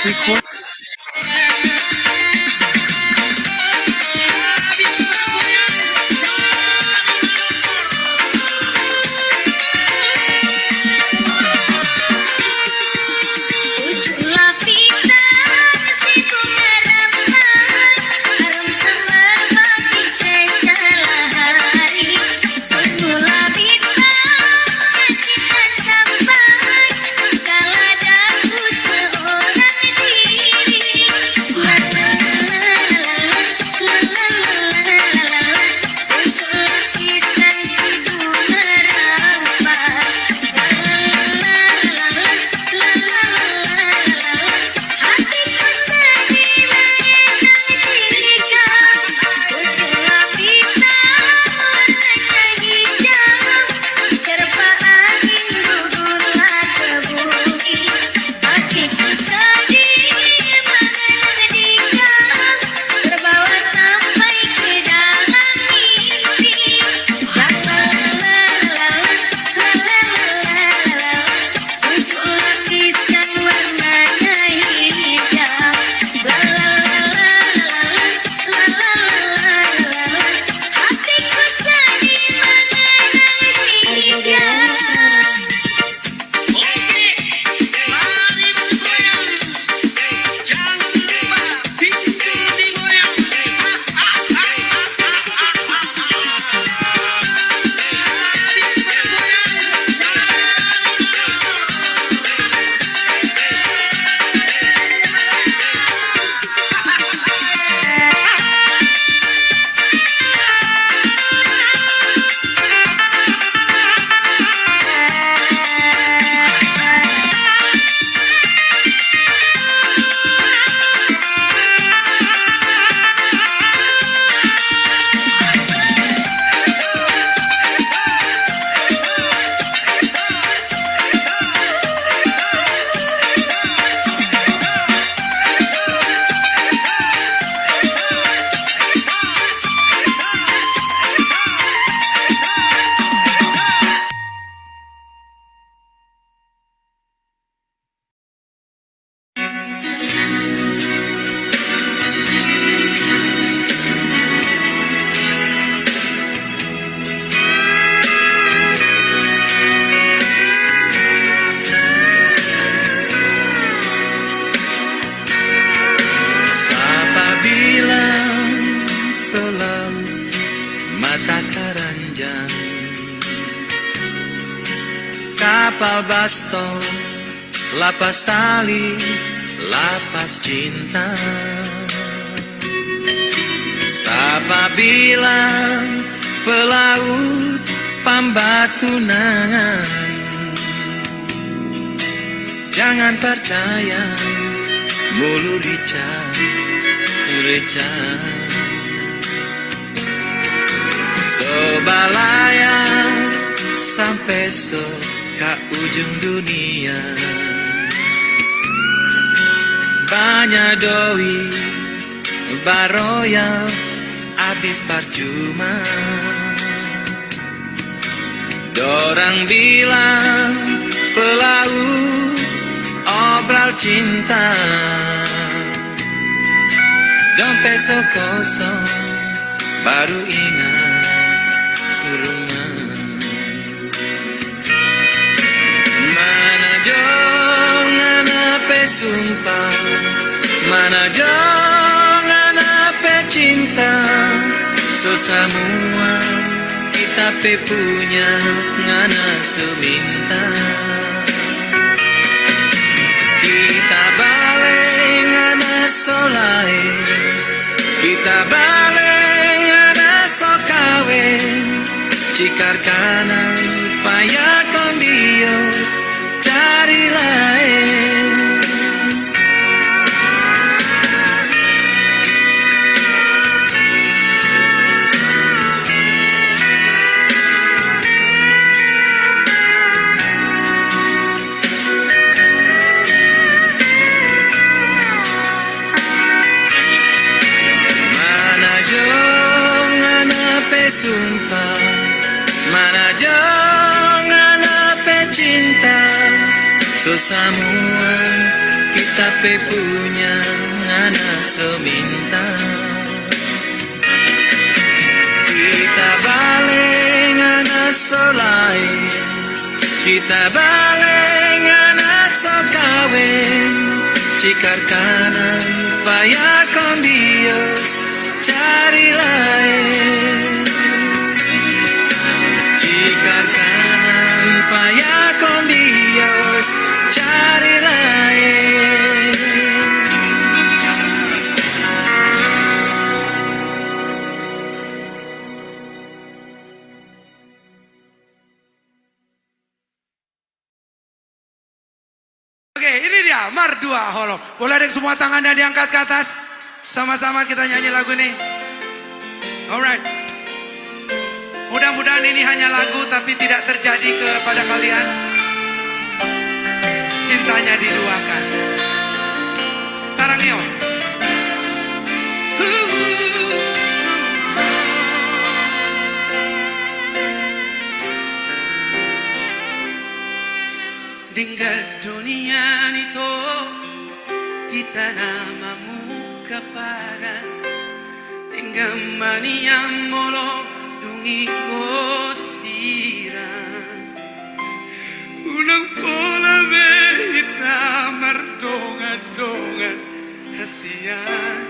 Record. Kapal baston, lapas tali, lapas cinta. Sapa bilang pelaut Pambatunangan, jangan percaya mulu rica. Sobalaya sampai ke ujung dunia, banyak doi baroya abis percuma. Dorang bilang pelaut obral cinta, dompet kosong baru ingat rumah. Mana jangan apa sumpah, mana jangan apa cinta. So semua kita punya ngana seminta. Kita balik ngana solai, kita balik ngana sokawe. Cikar kanan faya con Dios cari lain. Mana jangan apa sumpah, mana jangan apa cinta. So semua tapi punya anak seminta. Kita balik anak solai, kita balik anak kawin. Cikar kanan faya con Dios cari lain. Cikar kanan faya con Dios cari lain. Oke, ini dia Mardua Holo. Boleh ada semua tangannya diangkat ke atas. Sama-sama kita nyanyi lagu ini. Alright. Mudah-mudahan ini hanya lagu tapi tidak terjadi kepada kalian. Cintanya diduakan. Sarangyo. Tinggal dunia nito kita namamu kaparan tinggal maniam molo dungi kosiran unang pola behita mardongan-dongan hasian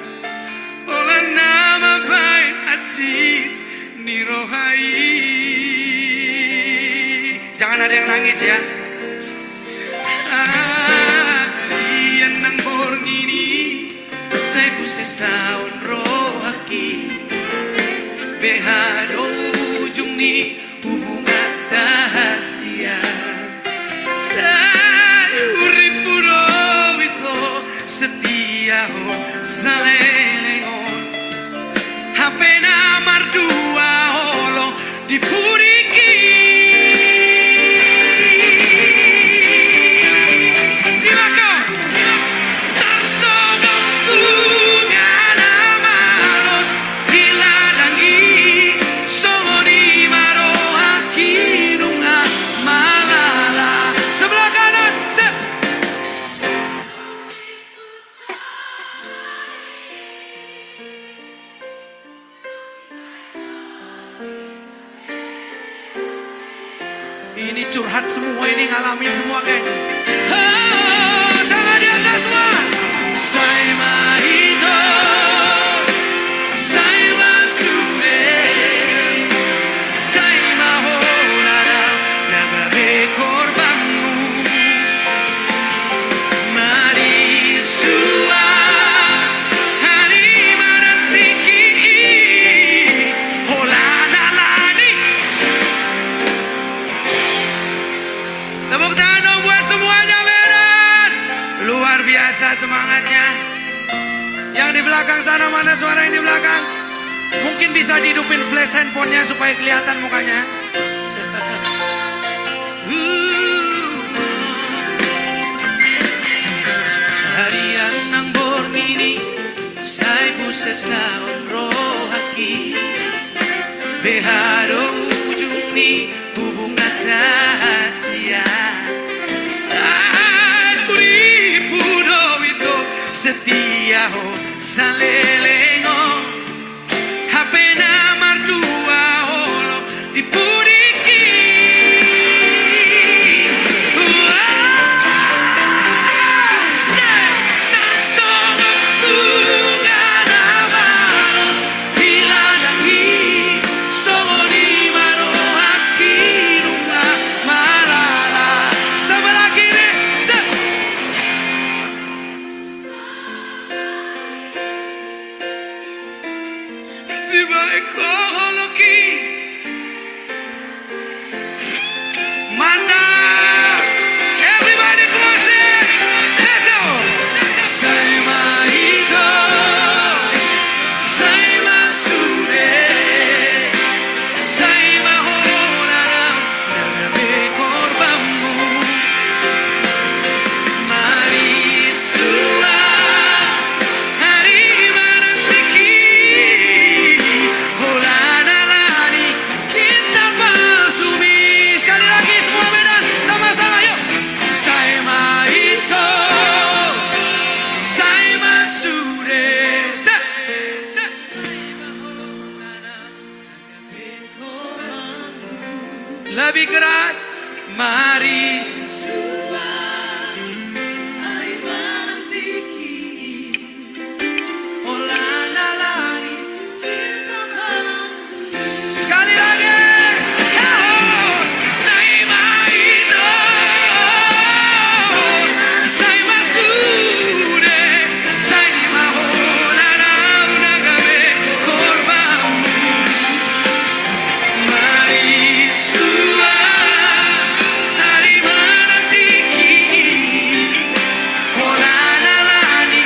ola nama baik acit nirohai. Jangan ada yang nangis ya. Harian ng borngini Sa'y pusisaon rohaki Behado ujung ni hubungan tahasian Sa'y uripuro ito setia ho sa leleon Hape na mardua holo di puriki. Ini curhat semua, ini ngalamin semua kayaknya. Oh, tangan di atas semua. Saya mahito, saya masude, saya maholara, nagabe korbanmu. Mari sua, hari manatiki, holana lani. Tepuk tangan dong buat semuanya, Medan. Luar biasa semangatnya. Yang di belakang sana, mana suara yang di belakang? Mungkin bisa dihidupin flash handphonenya supaya kelihatan mukanya. Harian ng bormini Sa'y pusesaon rohaki Beharo ujung ni hubungan rahasia Sa'y uripuro ito setia ho sa lelengo Hape na mardua holo di puriki Holana lani keras. Mari sekali lagi. Oh, sai maito, sai masude, sai di mahola una gabe korbamu. Mari sua dari mana tiki, olana lani.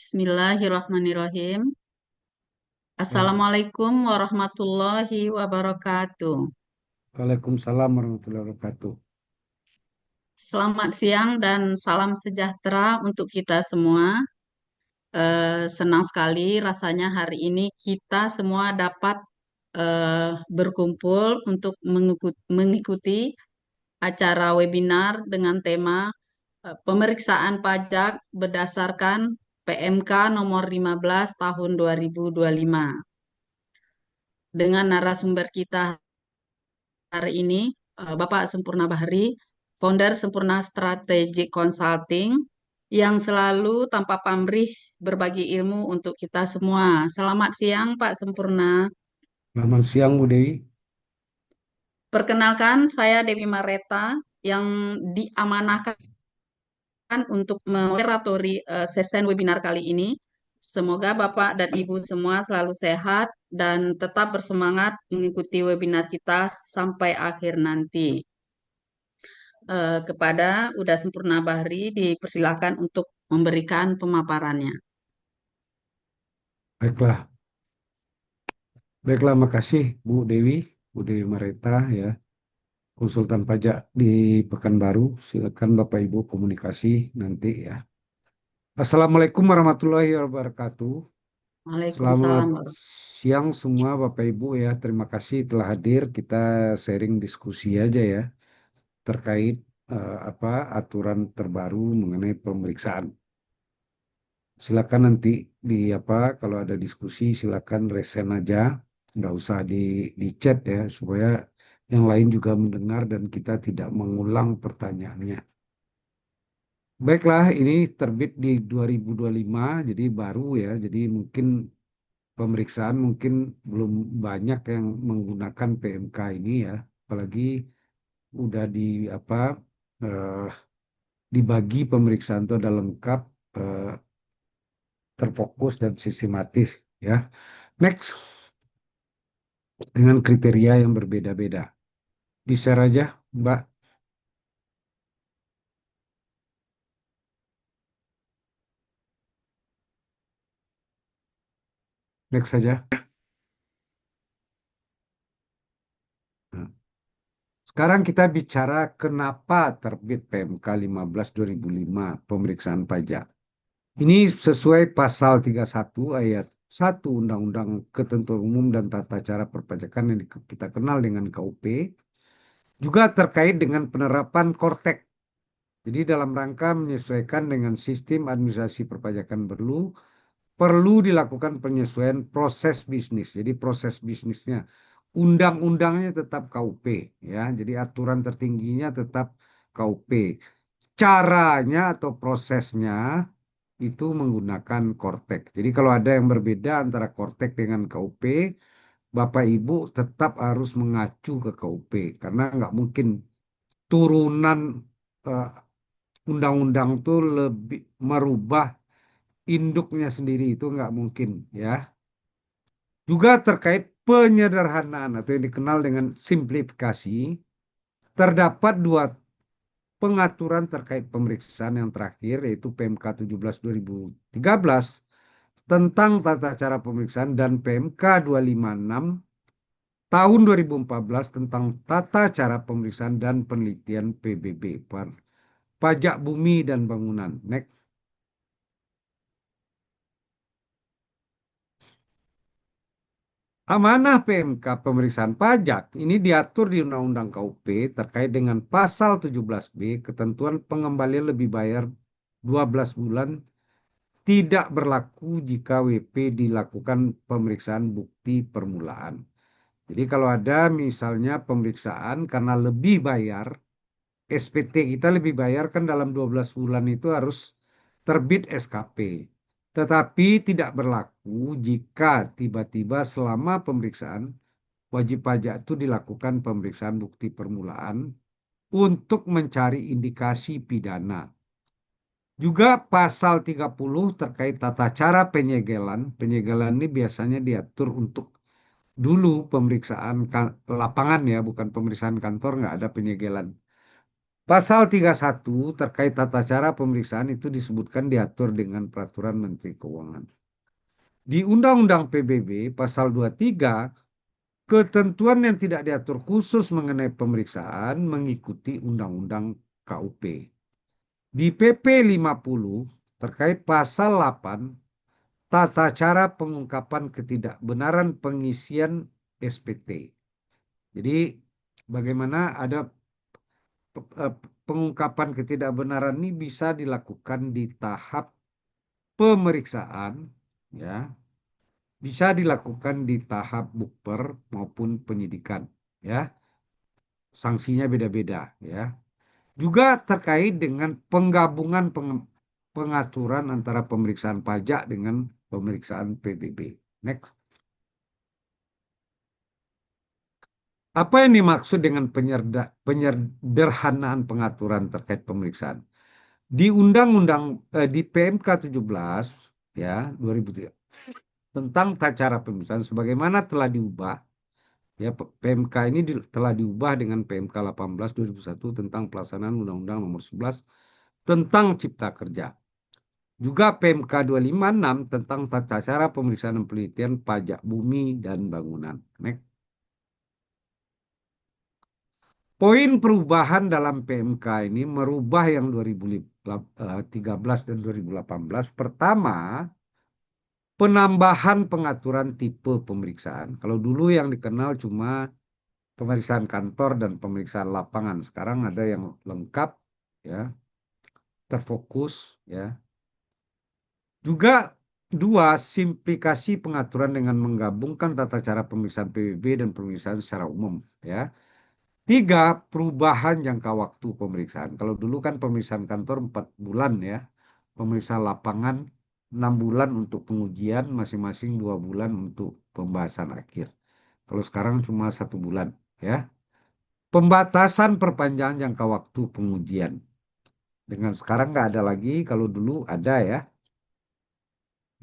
Bismillahirrahmanirrahim. Assalamualaikum warahmatullahi wabarakatuh. Waalaikumsalam warahmatullahi wabarakatuh. Selamat siang dan salam sejahtera untuk kita semua. Senang sekali rasanya hari ini kita semua dapat berkumpul untuk mengikuti acara webinar dengan tema pemeriksaan pajak berdasarkan PMK nomor 15 tahun 2025. Dengan narasumber kita hari ini, Bapak Sempurna Bahri, founder Sempurna Strategic Consulting, yang selalu tanpa pamrih berbagi ilmu untuk kita semua. Selamat siang, Pak Sempurna. Selamat siang Bu Dewi. Perkenalkan, saya Dewi Mareta yang diamanahkan untuk moderatori sesi webinar kali ini. Semoga Bapak dan Ibu semua selalu sehat dan tetap bersemangat mengikuti webinar kita sampai akhir nanti. Kepada Uda Sempurna Bahri dipersilakan untuk memberikan pemaparannya. Baiklah. Baiklah, makasih Bu Dewi Mareta ya, konsultan pajak di Pekanbaru. Silakan Bapak Ibu komunikasi nanti ya. Assalamualaikum warahmatullahi wabarakatuh. Selamat Waalaikumsalam. siang semua Bapak Ibu ya. Terima kasih telah hadir. Kita sharing diskusi aja ya terkait aturan terbaru mengenai pemeriksaan. Silakan nanti kalau ada diskusi silakan resen aja, nggak usah di chat ya, supaya yang lain juga mendengar dan kita tidak mengulang pertanyaannya. Baiklah, ini terbit di 2025, jadi baru ya, jadi mungkin pemeriksaan mungkin belum banyak yang menggunakan PMK ini ya, apalagi udah dibagi pemeriksaan itu ada lengkap, terfokus dan sistematis. ya. Next, dengan kriteria yang berbeda-beda. Di-share aja, Mbak. Next saja. Nah, sekarang kita bicara kenapa terbit PMK 15 2005 pemeriksaan pajak. Ini sesuai pasal 31 ayat 1 Undang-Undang Ketentuan Umum dan Tata Cara Perpajakan yang kita kenal dengan KUP, juga terkait dengan penerapan Kortek. Jadi dalam rangka menyesuaikan dengan sistem administrasi perpajakan perlu dilakukan penyesuaian proses bisnis. Jadi proses bisnisnya, undang-undangnya tetap KUP, ya. Jadi aturan tertingginya tetap KUP. Caranya atau prosesnya itu menggunakan Kortek. Jadi kalau ada yang berbeda antara Kortek dengan KUP, Bapak Ibu tetap harus mengacu ke KUP karena nggak mungkin turunan eh, undang-undang itu lebih merubah induknya sendiri, itu nggak mungkin, ya. Juga terkait penyederhanaan atau yang dikenal dengan simplifikasi, terdapat dua pengaturan terkait pemeriksaan yang terakhir yaitu PMK 17 2013 tentang tata cara pemeriksaan dan PMK 256 tahun 2014 tentang tata cara pemeriksaan dan penelitian PBB, pajak bumi dan bangunan. Next. Amanah PMK pemeriksaan pajak ini diatur di Undang-Undang KUP terkait dengan pasal 17B ketentuan pengembalian lebih bayar 12 bulan tidak berlaku jika WP dilakukan pemeriksaan bukti permulaan. Jadi kalau ada misalnya pemeriksaan karena lebih bayar, SPT kita lebih bayar kan dalam 12 bulan itu harus terbit SKP. Tetapi tidak berlaku jika tiba-tiba selama pemeriksaan wajib pajak itu dilakukan pemeriksaan bukti permulaan untuk mencari indikasi pidana. Juga pasal 30 terkait tata cara penyegelan. Penyegelan ini biasanya diatur untuk dulu pemeriksaan lapangan, ya, bukan pemeriksaan kantor, nggak ada penyegelan. Pasal 31 terkait tata cara pemeriksaan itu disebutkan diatur dengan peraturan Menteri Keuangan. Di Undang-Undang PBB pasal 23, ketentuan yang tidak diatur khusus mengenai pemeriksaan mengikuti Undang-Undang KUP. Di PP 50 terkait pasal 8 tata cara pengungkapan ketidakbenaran pengisian SPT. Jadi bagaimana ada pengungkapan ketidakbenaran ini bisa dilakukan di tahap pemeriksaan, ya, bisa dilakukan di tahap bukper maupun penyidikan, ya. Sanksinya beda-beda, ya. Juga terkait dengan penggabungan pengaturan antara pemeriksaan pajak dengan pemeriksaan PBB. Next. Apa yang dimaksud dengan penyederhanaan pengaturan terkait pemeriksaan? Di Undang-Undang di PMK 17 ya 2003 tentang tata cara pemeriksaan sebagaimana telah diubah, ya, PMK ini telah diubah dengan PMK 18 2001 tentang pelaksanaan Undang-Undang Nomor 11 tentang Cipta Kerja. Juga PMK 256 tentang tata cara pemeriksaan dan penelitian pajak bumi dan bangunan. Next. Poin perubahan dalam PMK ini merubah yang 2013 dan 2018. Pertama, penambahan pengaturan tipe pemeriksaan. Kalau dulu yang dikenal cuma pemeriksaan kantor dan pemeriksaan lapangan. Sekarang ada yang lengkap, ya, terfokus, ya. Juga dua, simplifikasi pengaturan dengan menggabungkan tata cara pemeriksaan PBB dan pemeriksaan secara umum, ya. Tiga, perubahan jangka waktu pemeriksaan. Kalau dulu kan pemeriksaan kantor 4 bulan, ya. Pemeriksaan lapangan 6 bulan untuk pengujian, masing-masing 2 bulan untuk pembahasan akhir. Kalau sekarang cuma 1 bulan, ya. Pembatasan perpanjangan jangka waktu pengujian. Dengan sekarang nggak ada lagi, kalau dulu ada, ya.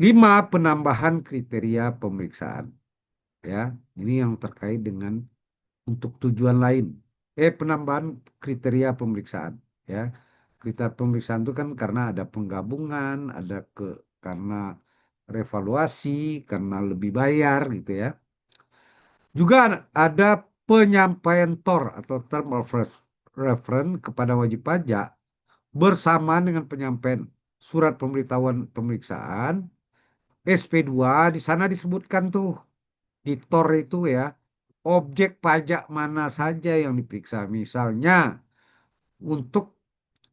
5, penambahan kriteria pemeriksaan. Ya, ini yang terkait dengan untuk tujuan lain. Penambahan kriteria pemeriksaan. Ya, kriteria pemeriksaan itu kan karena ada penggabungan, ada karena revaluasi, karena lebih bayar gitu ya. Juga ada penyampaian TOR atau term of reference kepada wajib pajak bersamaan dengan penyampaian surat pemberitahuan pemeriksaan SP2. Di sana disebutkan tuh di TOR itu ya, objek pajak mana saja yang diperiksa. Misalnya untuk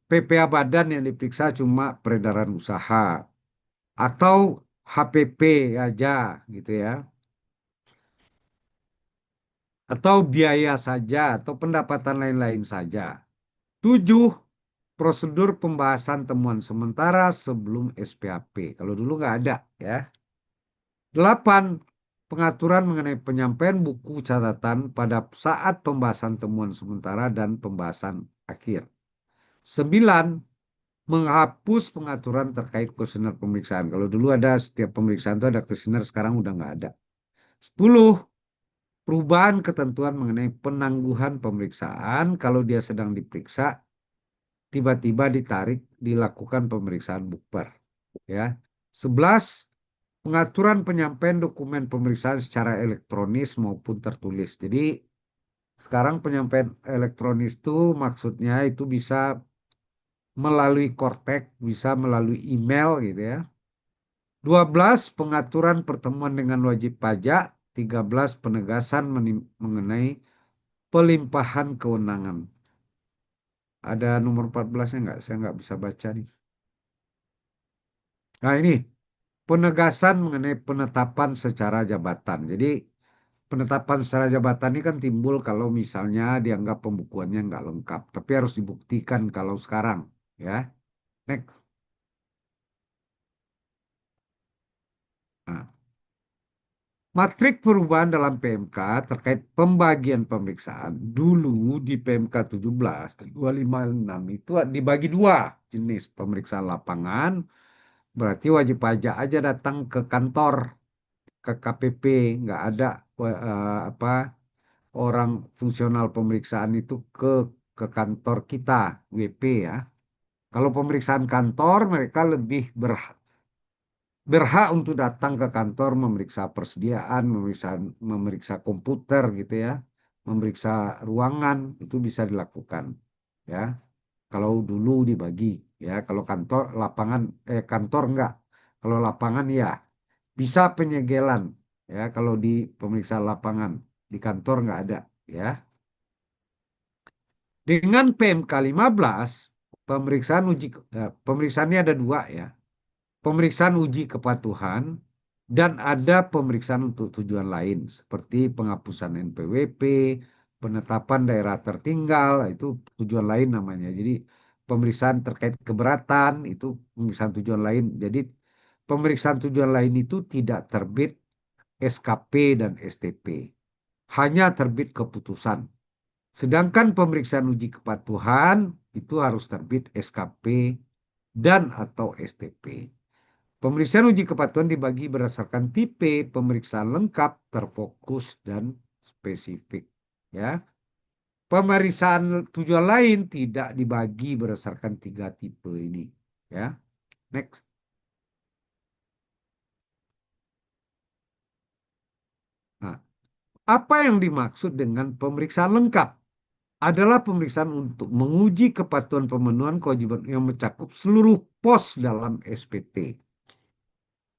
PPA badan yang diperiksa cuma peredaran usaha atau HPP aja gitu ya. Atau biaya saja atau pendapatan lain-lain saja. 7, prosedur pembahasan temuan sementara sebelum SPAP. Kalau dulu nggak ada ya. 8, pengaturan mengenai penyampaian buku catatan pada saat pembahasan temuan sementara dan pembahasan akhir. 9, menghapus pengaturan terkait kuesioner pemeriksaan. Kalau dulu ada setiap pemeriksaan itu ada kuesioner, sekarang udah nggak ada. 10, perubahan ketentuan mengenai penangguhan pemeriksaan kalau dia sedang diperiksa tiba-tiba ditarik dilakukan pemeriksaan bukber ya. 11, pengaturan penyampaian dokumen pemeriksaan secara elektronis maupun tertulis. Jadi sekarang penyampaian elektronis itu maksudnya itu bisa melalui Kortek, bisa melalui email gitu ya. 12, pengaturan pertemuan dengan wajib pajak. 13, penegasan mengenai pelimpahan kewenangan. Ada nomor 14-nya nggak? Saya nggak bisa baca nih. Nah ini, penegasan mengenai penetapan secara jabatan. Jadi penetapan secara jabatan ini kan timbul kalau misalnya dianggap pembukuannya nggak lengkap. Tapi harus dibuktikan kalau sekarang. Ya, next. Nah, matrik perubahan dalam PMK terkait pembagian pemeriksaan dulu di PMK 17 256 itu dibagi dua jenis pemeriksaan lapangan. Berarti wajib pajak aja datang ke kantor, ke KPP, nggak ada apa orang fungsional pemeriksaan itu ke kantor kita WP ya. Kalau pemeriksaan kantor mereka lebih berhak untuk datang ke kantor memeriksa persediaan, memeriksa komputer gitu ya, memeriksa ruangan itu bisa dilakukan ya. Kalau dulu dibagi ya, kalau kantor lapangan kantor enggak. Kalau lapangan ya bisa penyegelan ya kalau di pemeriksaan lapangan, di kantor nggak ada ya. Dengan PMK 15 pemeriksaannya ada dua ya. Pemeriksaan uji kepatuhan dan ada pemeriksaan untuk tujuan lain seperti penghapusan NPWP, penetapan daerah tertinggal, itu tujuan lain namanya. Jadi pemeriksaan terkait keberatan itu pemeriksaan tujuan lain. Jadi pemeriksaan tujuan lain itu tidak terbit SKP dan STP. Hanya terbit keputusan. Sedangkan pemeriksaan uji kepatuhan itu harus terbit SKP dan atau STP. Pemeriksaan uji kepatuhan dibagi berdasarkan tipe pemeriksaan lengkap, terfokus, dan spesifik. Ya, pemeriksaan tujuan lain tidak dibagi berdasarkan 3 tipe ini. Ya, next. Nah, apa yang dimaksud dengan pemeriksaan lengkap? Adalah pemeriksaan untuk menguji kepatuhan pemenuhan kewajiban yang mencakup seluruh pos dalam SPT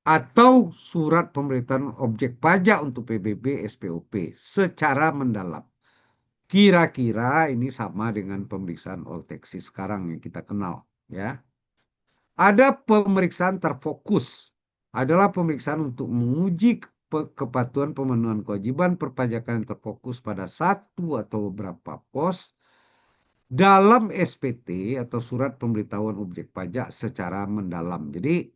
atau surat pemberitahuan objek pajak untuk PBB SPOP secara mendalam. Kira-kira ini sama dengan pemeriksaan all taxes sekarang yang kita kenal ya. Ada pemeriksaan terfokus, adalah pemeriksaan untuk menguji kepatuhan pemenuhan kewajiban perpajakan yang terfokus pada satu atau beberapa pos dalam SPT atau surat pemberitahuan objek pajak secara mendalam. Jadi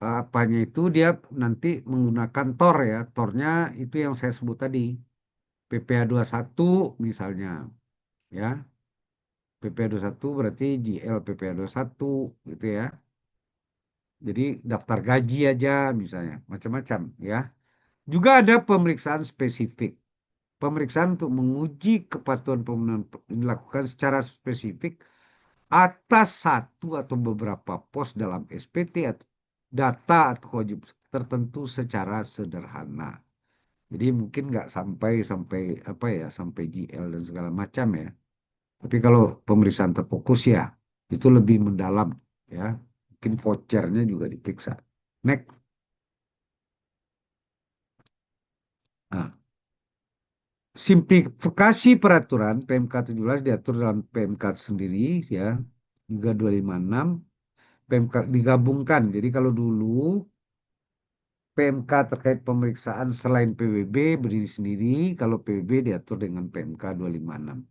apanya itu dia nanti menggunakan TOR ya. TOR-nya itu yang saya sebut tadi. PPA 21 misalnya ya. PPA 21 berarti GL PPA 21 gitu ya. Jadi daftar gaji aja misalnya, macam-macam ya. Juga ada pemeriksaan spesifik. Pemeriksaan untuk menguji kepatuhan pemenuhan dilakukan secara spesifik atas satu atau beberapa pos dalam SPT atau data atau wajib tertentu secara sederhana. Jadi mungkin nggak sampai sampai apa ya sampai GL dan segala macam ya. Tapi kalau pemeriksaan terfokus ya itu lebih mendalam ya. Mungkin vouchernya juga diperiksa. Next. Nah, simplifikasi peraturan PMK 17 diatur dalam PMK sendiri ya. 3256 PMK digabungkan. Jadi kalau dulu PMK terkait pemeriksaan selain PBB berdiri sendiri, kalau PBB diatur dengan PMK 256.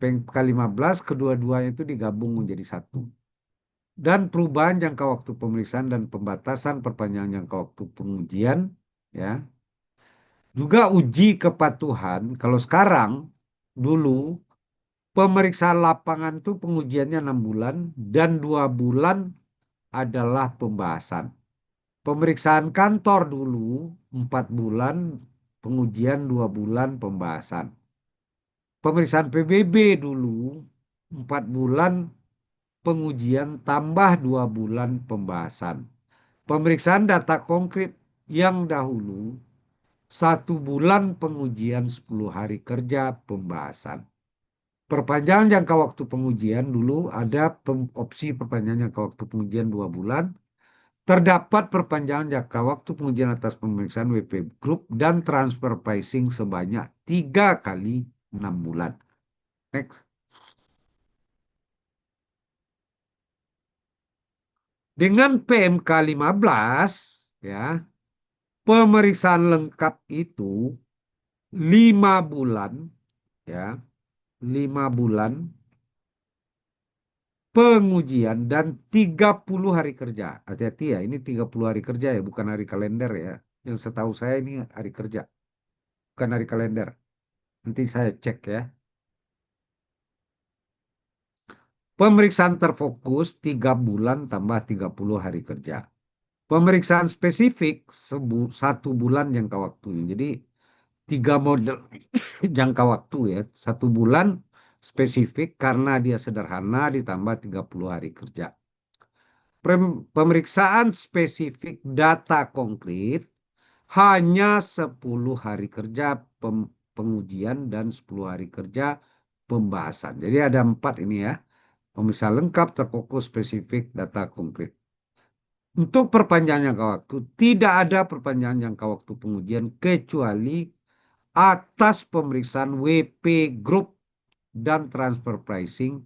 PMK 15 kedua-duanya itu digabung menjadi satu. Dan perubahan jangka waktu pemeriksaan dan pembatasan perpanjangan jangka waktu pengujian ya. Juga uji kepatuhan. Kalau sekarang dulu pemeriksaan lapangan itu pengujiannya 6 bulan dan 2 bulan adalah pembahasan. Pemeriksaan kantor dulu 4 bulan pengujian, 2 bulan pembahasan. Pemeriksaan PBB dulu 4 bulan pengujian tambah 2 bulan pembahasan. Pemeriksaan data konkret yang dahulu 1 bulan pengujian, 10 hari kerja pembahasan. Perpanjangan jangka waktu pengujian dulu ada opsi perpanjangan jangka waktu pengujian 2 bulan. Terdapat perpanjangan jangka waktu pengujian atas pemeriksaan WP Group dan transfer pricing sebanyak 3 kali 6 bulan. Next. Dengan PMK 15, ya, pemeriksaan lengkap itu 5 bulan, ya, 5 bulan pengujian dan 30 hari kerja. Hati-hati ya, ini 30 hari kerja ya, bukan hari kalender ya. Yang setahu saya ini hari kerja, bukan hari kalender. Nanti saya cek ya. Pemeriksaan terfokus 3 bulan tambah 30 hari kerja. Pemeriksaan spesifik 1 bulan jangka waktunya. Jadi 3 model jangka waktu ya. 1 bulan spesifik karena dia sederhana ditambah 30 hari kerja. Pemeriksaan spesifik data konkret hanya 10 hari kerja pengujian dan 10 hari kerja pembahasan. Jadi ada 4 ini ya. Pemeriksaan lengkap terfokus spesifik data konkret. Untuk perpanjangan jangka waktu, tidak ada perpanjangan jangka waktu pengujian kecuali atas pemeriksaan WP Group dan transfer pricing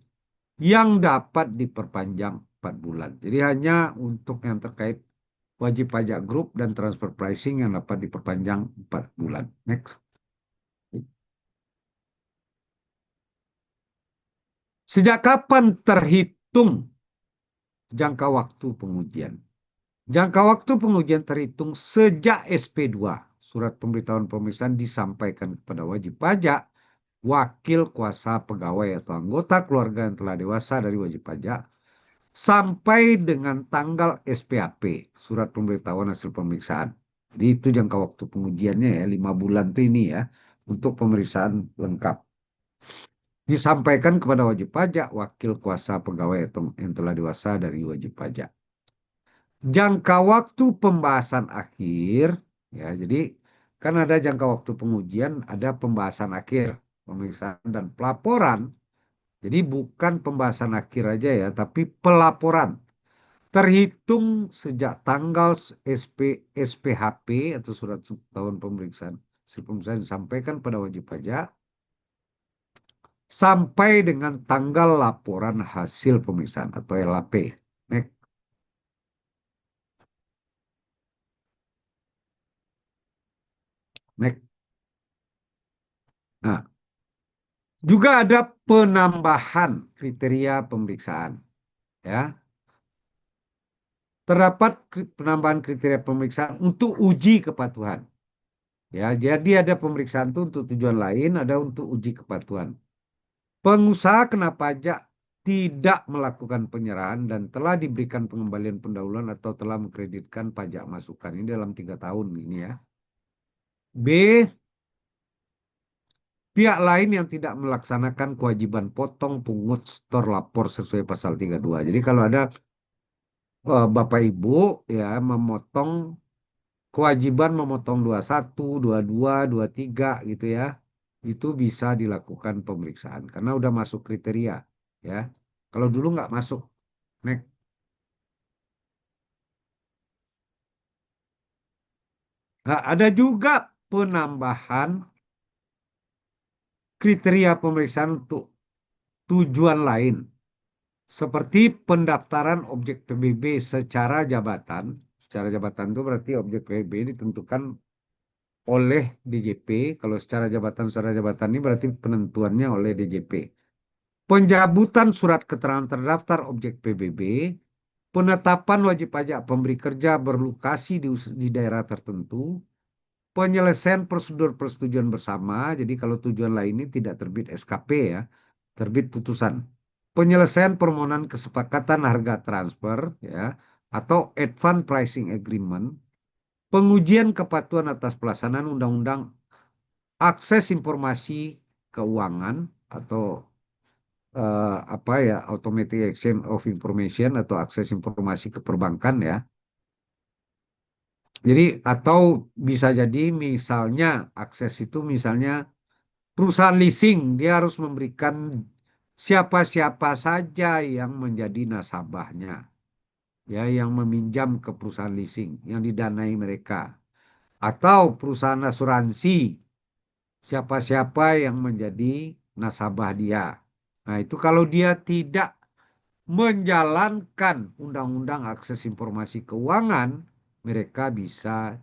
yang dapat diperpanjang 4 bulan. Jadi hanya untuk yang terkait wajib pajak grup dan transfer pricing yang dapat diperpanjang 4 bulan. Next. Sejak kapan terhitung jangka waktu pengujian? Jangka waktu pengujian terhitung sejak SP2, surat pemberitahuan pemeriksaan disampaikan kepada wajib pajak, wakil kuasa pegawai atau anggota keluarga yang telah dewasa dari wajib pajak, sampai dengan tanggal SPAP, surat pemberitahuan hasil pemeriksaan. Jadi itu jangka waktu pengujiannya ya, 5 bulan itu ini ya, untuk pemeriksaan lengkap. Disampaikan kepada wajib pajak, wakil kuasa pegawai yang telah dewasa dari wajib pajak. Jangka waktu pembahasan akhir, ya, jadi kan ada jangka waktu pengujian, ada pembahasan akhir, pemeriksaan dan pelaporan. Jadi bukan pembahasan akhir aja ya, tapi pelaporan. Terhitung sejak tanggal SPHP atau surat pemberitahuan pemeriksaan, disampaikan pada wajib pajak sampai dengan tanggal laporan hasil pemeriksaan atau LAP. Next. Next. Nah, juga ada penambahan kriteria pemeriksaan. Ya. Terdapat penambahan kriteria pemeriksaan untuk uji kepatuhan. Ya, jadi ada pemeriksaan itu untuk tujuan lain, ada untuk uji kepatuhan. Pengusaha kena pajak tidak melakukan penyerahan dan telah diberikan pengembalian pendahuluan atau telah mengkreditkan pajak masukan. Ini dalam 3 tahun ini ya. B. Pihak lain yang tidak melaksanakan kewajiban potong pungut setor lapor sesuai pasal 32. Jadi kalau ada Bapak Ibu ya memotong kewajiban memotong 21, 22, 23 gitu ya. Itu bisa dilakukan pemeriksaan karena udah masuk kriteria ya. Kalau dulu nggak masuk. Next. Nah, ada juga penambahan kriteria pemeriksaan untuk tujuan lain seperti pendaftaran objek PBB secara jabatan. Secara jabatan itu berarti objek PBB ditentukan oleh DJP. Kalau secara jabatan ini berarti penentuannya oleh DJP. Pencabutan surat keterangan terdaftar objek PBB, penetapan wajib pajak pemberi kerja berlokasi di daerah tertentu, penyelesaian prosedur persetujuan bersama. Jadi kalau tujuan lain ini tidak terbit SKP ya, terbit putusan. Penyelesaian permohonan kesepakatan harga transfer ya atau advance pricing agreement, pengujian kepatuhan atas pelaksanaan undang-undang akses informasi keuangan atau apa ya automatic exchange of information atau akses informasi ke perbankan ya. Jadi atau bisa jadi misalnya akses itu misalnya perusahaan leasing dia harus memberikan siapa-siapa saja yang menjadi nasabahnya ya yang meminjam ke perusahaan leasing yang didanai mereka atau perusahaan asuransi siapa-siapa yang menjadi nasabah dia. Nah, itu kalau dia tidak menjalankan Undang-Undang Akses Informasi Keuangan, mereka bisa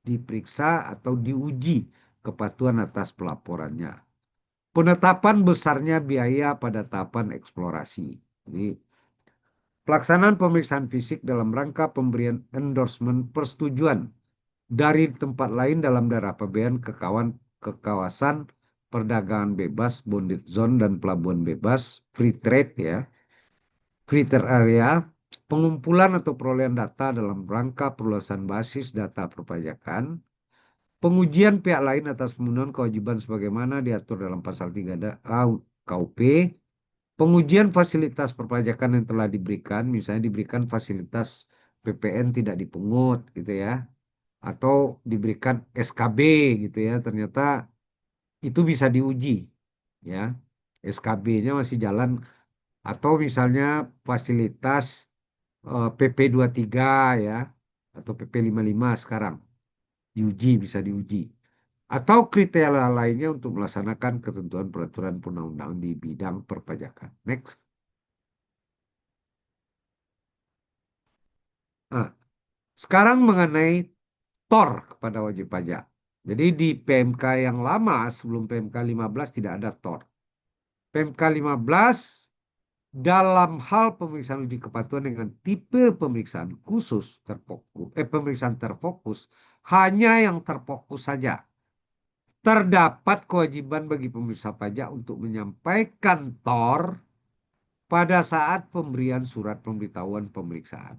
diperiksa atau diuji kepatuhan atas pelaporannya. Penetapan besarnya biaya pada tahapan eksplorasi. Jadi, pelaksanaan pemeriksaan fisik dalam rangka pemberian endorsement persetujuan dari tempat lain dalam daerah APBN ke kawasan perdagangan bebas, bonded zone dan pelabuhan bebas, free trade ya, free trade area, pengumpulan atau perolehan data dalam rangka perluasan basis data perpajakan, pengujian pihak lain atas pemenuhan kewajiban sebagaimana diatur dalam pasal 3A KUP, pengujian fasilitas perpajakan yang telah diberikan, misalnya diberikan fasilitas PPN tidak dipungut gitu ya, atau diberikan SKB gitu ya, ternyata itu bisa diuji ya. SKB-nya masih jalan atau misalnya fasilitas PP 23 ya atau PP 55 sekarang diuji bisa diuji atau kriteria lainnya untuk melaksanakan ketentuan peraturan perundang-undangan di bidang perpajakan. Next. Nah, sekarang mengenai TOR kepada wajib pajak. Jadi di PMK yang lama sebelum PMK 15 tidak ada TOR. PMK 15 dalam hal pemeriksaan uji kepatuhan dengan tipe pemeriksaan khusus pemeriksaan terfokus hanya yang terfokus saja. Terdapat kewajiban bagi pemeriksa pajak untuk menyampaikan TOR pada saat pemberian surat pemberitahuan pemeriksaan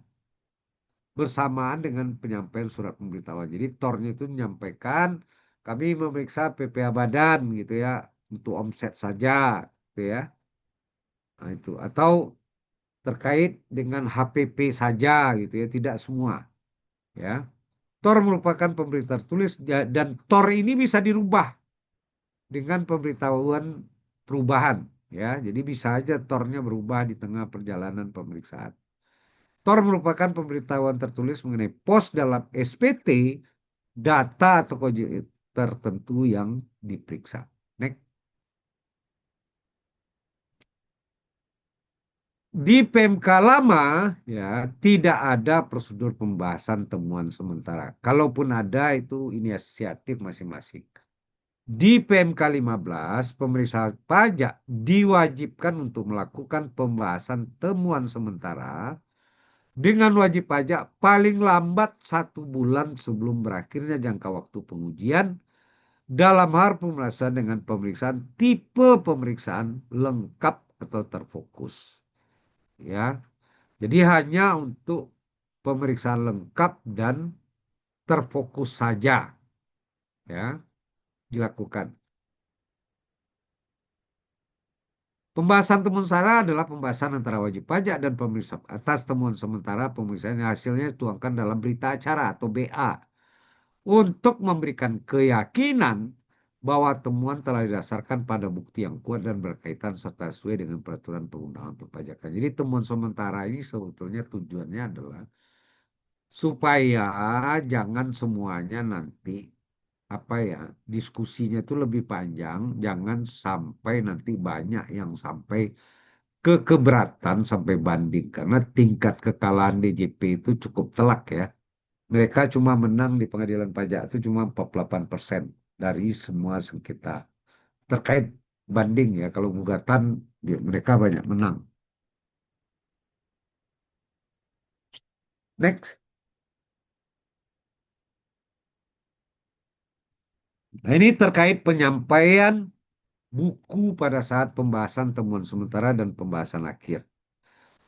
bersamaan dengan penyampaian surat pemberitahuan. Jadi TOR-nya itu menyampaikan kami memeriksa PPh badan gitu ya untuk omset saja gitu ya. Nah, itu atau terkait dengan HPP saja gitu ya, tidak semua ya. TOR merupakan pemberitahuan tertulis dan TOR ini bisa dirubah dengan pemberitahuan perubahan ya. Jadi bisa aja TOR-nya berubah di tengah perjalanan pemeriksaan. TOR merupakan pemberitahuan tertulis mengenai pos dalam SPT data atau kode tertentu yang diperiksa. Next. Di PMK lama ya tidak ada prosedur pembahasan temuan sementara. Kalaupun ada itu inisiatif masing-masing. Di PMK 15, pemeriksa pajak diwajibkan untuk melakukan pembahasan temuan sementara dengan wajib pajak paling lambat 1 bulan sebelum berakhirnya jangka waktu pengujian dalam hal pemeriksaan dengan pemeriksaan tipe pemeriksaan lengkap atau terfokus. Ya, jadi hanya untuk pemeriksaan lengkap dan terfokus saja ya dilakukan. Pembahasan temuan sara adalah pembahasan antara wajib pajak dan pemeriksa atas temuan sementara pemeriksaan yang hasilnya dituangkan dalam berita acara atau BA untuk memberikan keyakinan bahwa temuan telah didasarkan pada bukti yang kuat dan berkaitan serta sesuai dengan peraturan perundangan perpajakan. Jadi temuan sementara ini sebetulnya tujuannya adalah supaya jangan semuanya nanti apa ya diskusinya itu lebih panjang, jangan sampai nanti banyak yang sampai keberatan sampai banding karena tingkat kekalahan DJP itu cukup telak ya. Mereka cuma menang di pengadilan pajak itu cuma 48% dari semua sengketa terkait banding ya. Kalau gugatan mereka banyak menang. Next. Nah, ini terkait penyampaian buku pada saat pembahasan temuan sementara dan pembahasan akhir.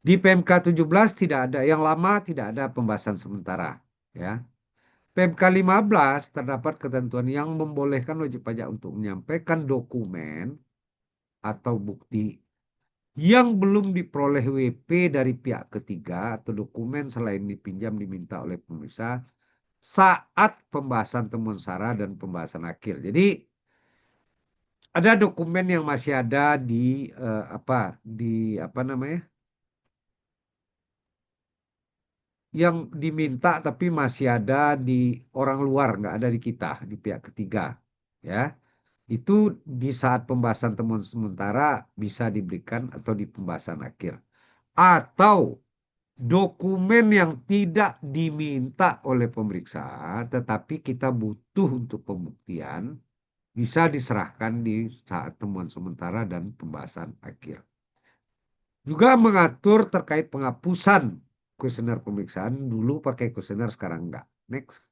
Di PMK 17 tidak ada, yang lama tidak ada pembahasan sementara. Ya. PMK 15 terdapat ketentuan yang membolehkan wajib pajak untuk menyampaikan dokumen atau bukti yang belum diperoleh WP dari pihak ketiga atau dokumen selain dipinjam diminta oleh pemeriksa saat pembahasan temuan sara dan pembahasan akhir. Jadi ada dokumen yang masih ada di apa namanya? Yang diminta tapi masih ada di orang luar, nggak ada di kita, di pihak ketiga. Ya, itu di saat pembahasan temuan sementara bisa diberikan atau di pembahasan akhir. Atau dokumen yang tidak diminta oleh pemeriksa, tetapi kita butuh untuk pembuktian, bisa diserahkan di saat temuan sementara dan pembahasan akhir. Juga mengatur terkait penghapusan kuesioner pemeriksaan, dulu pakai kuesioner, sekarang enggak. Next.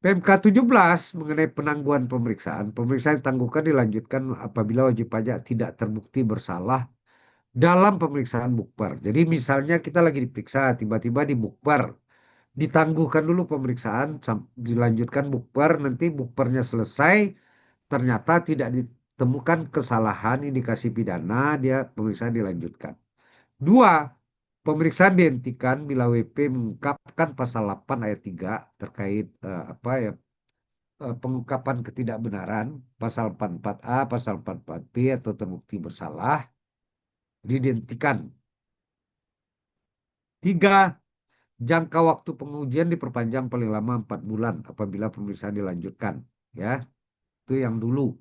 PMK 17 mengenai penangguhan pemeriksaan. Pemeriksaan ditangguhkan dilanjutkan apabila wajib pajak tidak terbukti bersalah dalam pemeriksaan bukper. Jadi misalnya kita lagi diperiksa, tiba-tiba di bukper, ditangguhkan dulu pemeriksaan, dilanjutkan bukper, nanti bukpernya selesai, ternyata tidak ditemukan kesalahan, indikasi pidana, dia pemeriksaan dilanjutkan. Dua, pemeriksaan dihentikan bila WP mengungkapkan pasal 8 ayat 3 terkait pengungkapan ketidakbenaran, pasal 44A, pasal 44B atau terbukti bersalah, dihentikan. Tiga, jangka waktu pengujian diperpanjang paling lama 4 bulan apabila pemeriksaan dilanjutkan. Ya, itu yang dulu.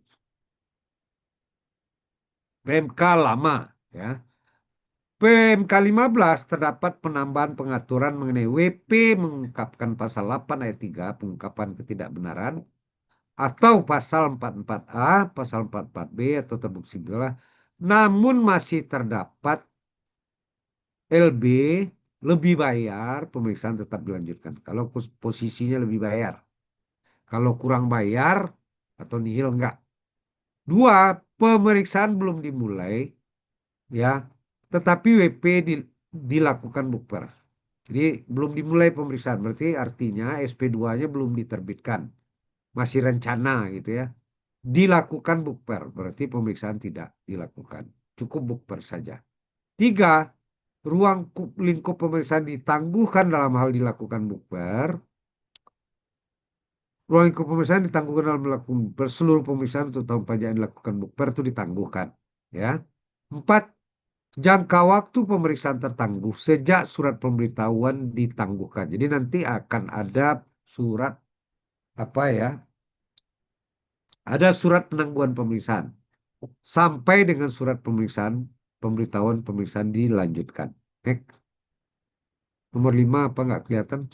PMK lama. Ya. PMK 15 terdapat penambahan pengaturan mengenai WP mengungkapkan pasal 8 ayat 3 pengungkapan ketidakbenaran atau pasal 44A, pasal 44B atau terbukti bersalah, namun masih terdapat LB lebih bayar, pemeriksaan tetap dilanjutkan. Kalau posisinya lebih bayar. Kalau kurang bayar atau nihil enggak. Dua, pemeriksaan belum dimulai, ya, tetapi WP dilakukan bukper. Jadi belum dimulai pemeriksaan, berarti artinya SP2-nya belum diterbitkan. Masih rencana gitu ya. Dilakukan bukper, berarti pemeriksaan tidak dilakukan. Cukup bukper saja. Tiga, ruang lingkup pemeriksaan ditangguhkan dalam hal dilakukan bukper. Ruang lingkup pemeriksaan ditangguhkan dalam melakukan bukper. Seluruh pemeriksaan untuk tahun pajak yang dilakukan bukper itu ditangguhkan. Ya. Empat, jangka waktu pemeriksaan tertangguh sejak surat pemberitahuan ditangguhkan. Jadi nanti akan ada surat apa ya? Ada surat penangguhan pemeriksaan sampai dengan surat pemberitahuan pemeriksaan dilanjutkan. Nomor 5 apa nggak kelihatan?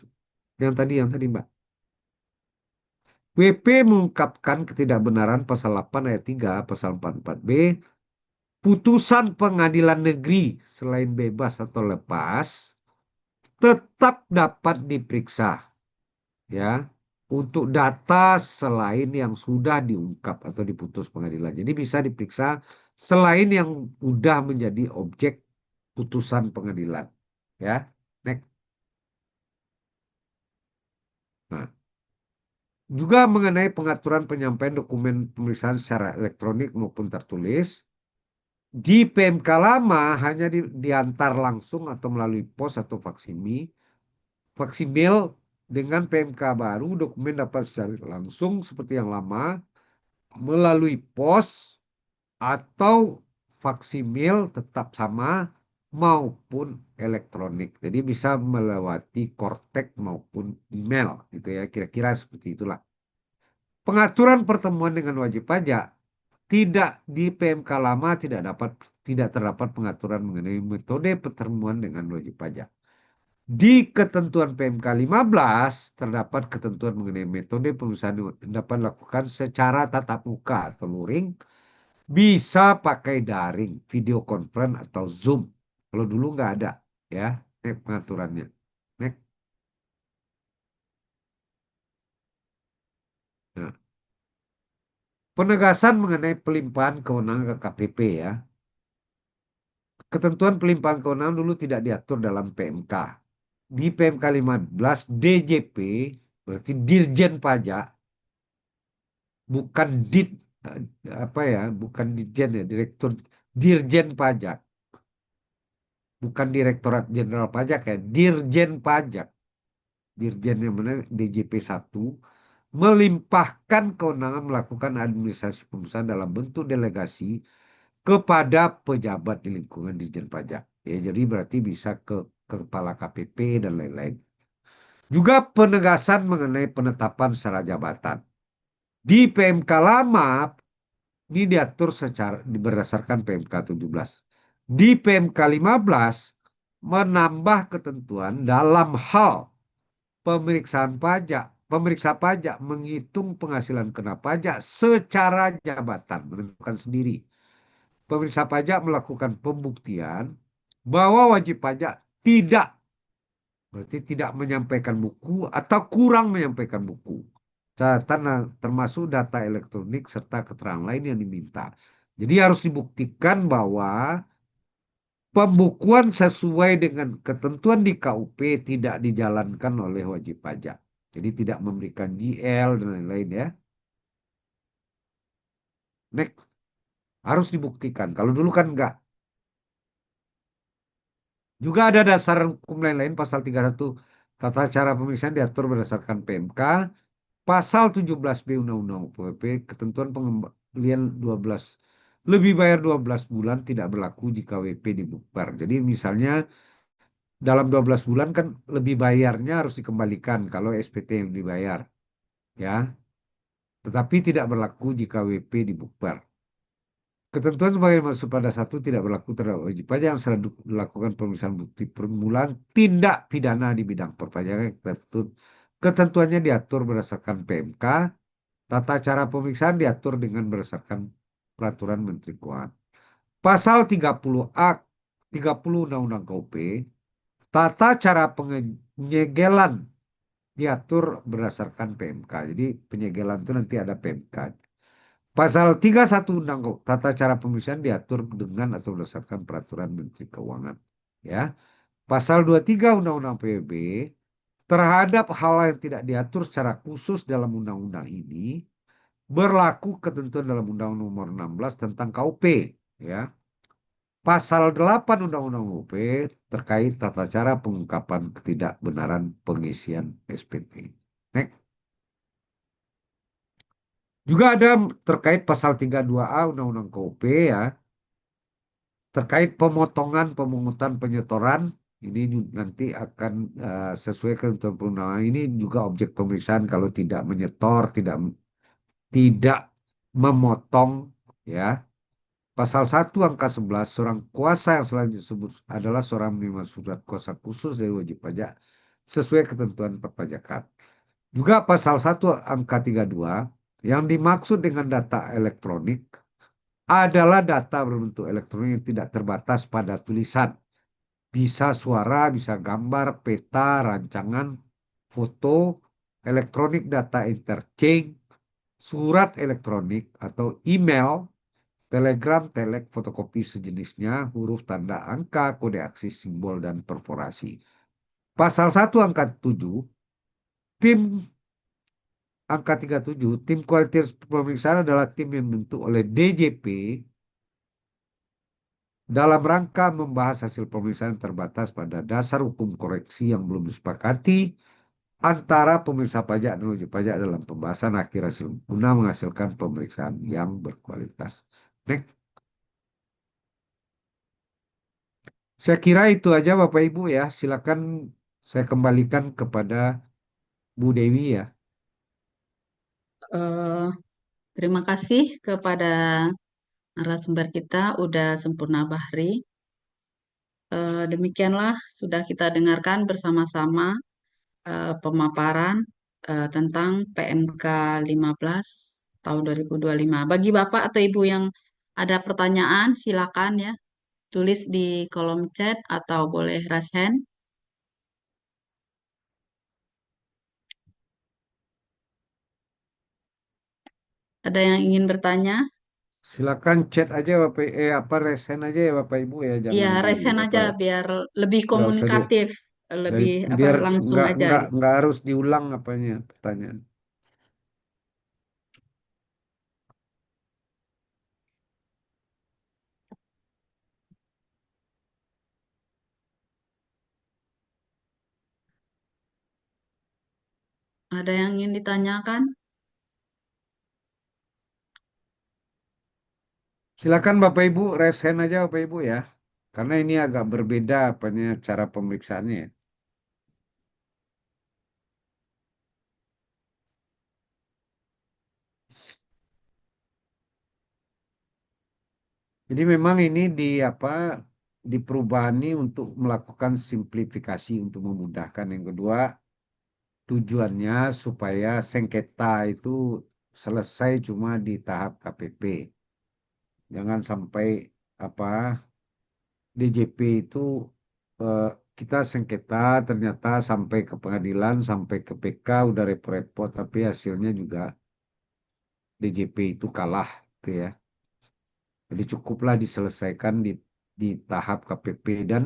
Yang tadi Mbak. WP mengungkapkan ketidakbenaran pasal 8 ayat 3, pasal 44B, putusan pengadilan negeri selain bebas atau lepas tetap dapat diperiksa. Ya. untuk data selain yang sudah diungkap atau diputus pengadilan. Jadi bisa diperiksa selain yang sudah menjadi objek putusan pengadilan. Ya, next. Nah, juga mengenai pengaturan penyampaian dokumen pemeriksaan secara elektronik maupun tertulis. Di PMK lama hanya diantar langsung atau melalui pos atau faksimil. Dengan PMK baru dokumen dapat secara langsung seperti yang lama melalui pos atau faksimil tetap sama maupun elektronik. Jadi bisa melewati kortek maupun email gitu ya, kira-kira seperti itulah. Pengaturan pertemuan dengan wajib pajak tidak di PMK lama tidak terdapat pengaturan mengenai metode pertemuan dengan wajib pajak. Di ketentuan PMK 15 terdapat ketentuan mengenai metode pemeriksaan yang dapat dilakukan secara tatap muka atau luring, bisa pakai daring, video conference atau Zoom. Kalau dulu nggak ada, ya, pengaturannya. Next. Nah, penegasan mengenai pelimpahan kewenangan ke KPP ya. Ketentuan pelimpahan kewenangan dulu tidak diatur dalam PMK. Di PMK 15 DJP berarti Dirjen Pajak, bukan bukan Dirjen ya, Direktur Dirjen Pajak. Bukan Direktorat Jenderal Pajak ya, Dirjen Pajak. Dirjen yang mana DJP 1 melimpahkan kewenangan melakukan administrasi pemeriksaan dalam bentuk delegasi kepada pejabat di lingkungan Dirjen Pajak. Ya, jadi berarti bisa ke kepala KPP dan lain-lain. Juga penegasan mengenai penetapan secara jabatan. Di PMK lama ini diatur berdasarkan PMK 17. Di PMK 15 menambah ketentuan dalam hal pemeriksa pajak menghitung penghasilan kena pajak secara jabatan, menentukan sendiri. Pemeriksa pajak melakukan pembuktian bahwa wajib pajak berarti tidak menyampaikan buku atau kurang menyampaikan buku. Catatan termasuk data elektronik serta keterangan lain yang diminta. Jadi harus dibuktikan bahwa pembukuan sesuai dengan ketentuan di KUP tidak dijalankan oleh wajib pajak. Jadi tidak memberikan GL dan lain-lain ya. Next. Harus dibuktikan. Kalau dulu kan enggak. Juga ada dasar hukum lain-lain pasal 31 tata cara pemeriksaan diatur berdasarkan PMK. Pasal 17B Undang-Undang UPWP ketentuan pengembalian 12 lebih bayar 12 bulan tidak berlaku jika WP dibukbar. Jadi misalnya dalam 12 bulan kan lebih bayarnya harus dikembalikan kalau SPT yang dibayar. Ya. Tetapi tidak berlaku jika WP dibukbar. Ketentuan sebagai maksud pada satu tidak berlaku terhadap wajib pajak yang sedang dilakukan pemeriksaan bukti permulaan tindak pidana di bidang perpajakan. Ketentuannya diatur berdasarkan PMK. Tata cara pemeriksaan diatur dengan berdasarkan peraturan Menteri Keuangan. Pasal 30A 30 Undang-Undang KUP, tata cara penyegelan diatur berdasarkan PMK. Jadi penyegelan itu nanti ada PMK. Pasal 31 Undang tata cara pemeriksaan diatur dengan atau berdasarkan peraturan Menteri Keuangan. Ya. Pasal 23 Undang-Undang PBB terhadap hal yang tidak diatur secara khusus dalam undang-undang ini berlaku ketentuan dalam Undang-Undang Nomor 16 tentang KUP, ya. Pasal 8 Undang-Undang UP terkait tata cara pengungkapan ketidakbenaran pengisian SPT. Next. Juga ada terkait pasal 32A Undang-Undang KUP ya, terkait pemotongan pemungutan penyetoran. Ini nanti akan sesuai ketentuan perundangan ini juga objek pemeriksaan kalau tidak menyetor, tidak memotong ya. Pasal 1 angka 11 seorang kuasa yang selanjutnya disebut adalah seorang menerima surat kuasa khusus dari wajib pajak sesuai ketentuan perpajakan. Juga pasal 1 angka 32 yang dimaksud dengan data elektronik adalah data berbentuk elektronik yang tidak terbatas pada tulisan. Bisa suara, bisa gambar, peta, rancangan, foto, elektronik data interchange, surat elektronik atau email, telegram, telek, fotokopi sejenisnya, huruf, tanda, angka, kode aksi, simbol, dan perforasi. Pasal 1 angka 7, tim angka 37, tim kualitas pemeriksaan adalah tim yang dibentuk oleh DJP dalam rangka membahas hasil pemeriksaan terbatas pada dasar hukum koreksi yang belum disepakati antara pemeriksa pajak dan wajib pajak dalam pembahasan akhir hasil guna menghasilkan pemeriksaan yang berkualitas. Next. Saya kira itu aja Bapak Ibu ya. Silakan saya kembalikan kepada Bu Dewi ya. Eh, Terima kasih kepada narasumber kita, udah Sempurna Bahri. Demikianlah sudah kita dengarkan bersama-sama pemaparan tentang PMK 15 tahun 2025. Bagi Bapak atau Ibu yang ada pertanyaan, silakan ya, tulis di kolom chat atau boleh raise hand. Ada yang ingin bertanya? Silakan chat aja Bapak resen aja ya Bapak Ibu ya, Ya, jangan di raise hand apa aja ya. biar lebih Nggak usah di komunikatif, dari lebih apa biar langsung nggak aja nggak gitu. nggak harus diulang apanya pertanyaan. Ada yang ingin ditanyakan? Silakan Bapak Ibu resen aja Bapak Ibu ya. Karena ini agak berbeda apanya cara pemeriksaannya ya. Jadi memang ini di apa di perubahan ini untuk melakukan simplifikasi untuk memudahkan. Yang kedua, tujuannya supaya sengketa itu selesai cuma di tahap KPP. Jangan sampai apa DJP itu eh, kita sengketa ternyata sampai ke pengadilan, sampai ke PK udah repot-repot tapi hasilnya juga DJP itu kalah gitu ya. Jadi cukuplah diselesaikan di tahap KPP dan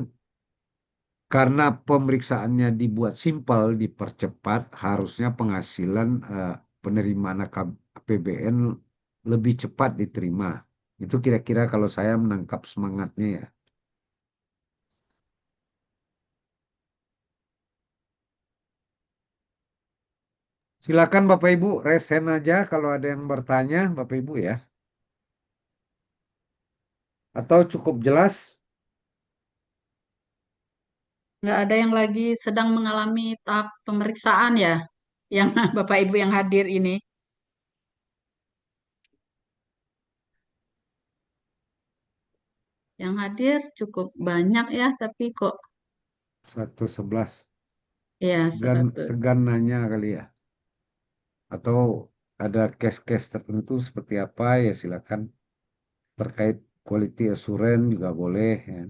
karena pemeriksaannya dibuat simpel, dipercepat, harusnya penghasilan penerimaan APBN lebih cepat diterima. Itu kira-kira kalau saya menangkap semangatnya ya. Silakan Bapak Ibu, resen aja kalau ada yang bertanya, Bapak Ibu ya. Atau cukup jelas? Nggak ada yang lagi sedang mengalami tahap pemeriksaan ya, yang Bapak Ibu yang hadir ini. Yang hadir cukup banyak ya, tapi kok 111. ya Segan, 100. segan nanya kali ya. Atau ada case-case tertentu seperti apa ya silakan. Terkait quality assurance juga boleh ya.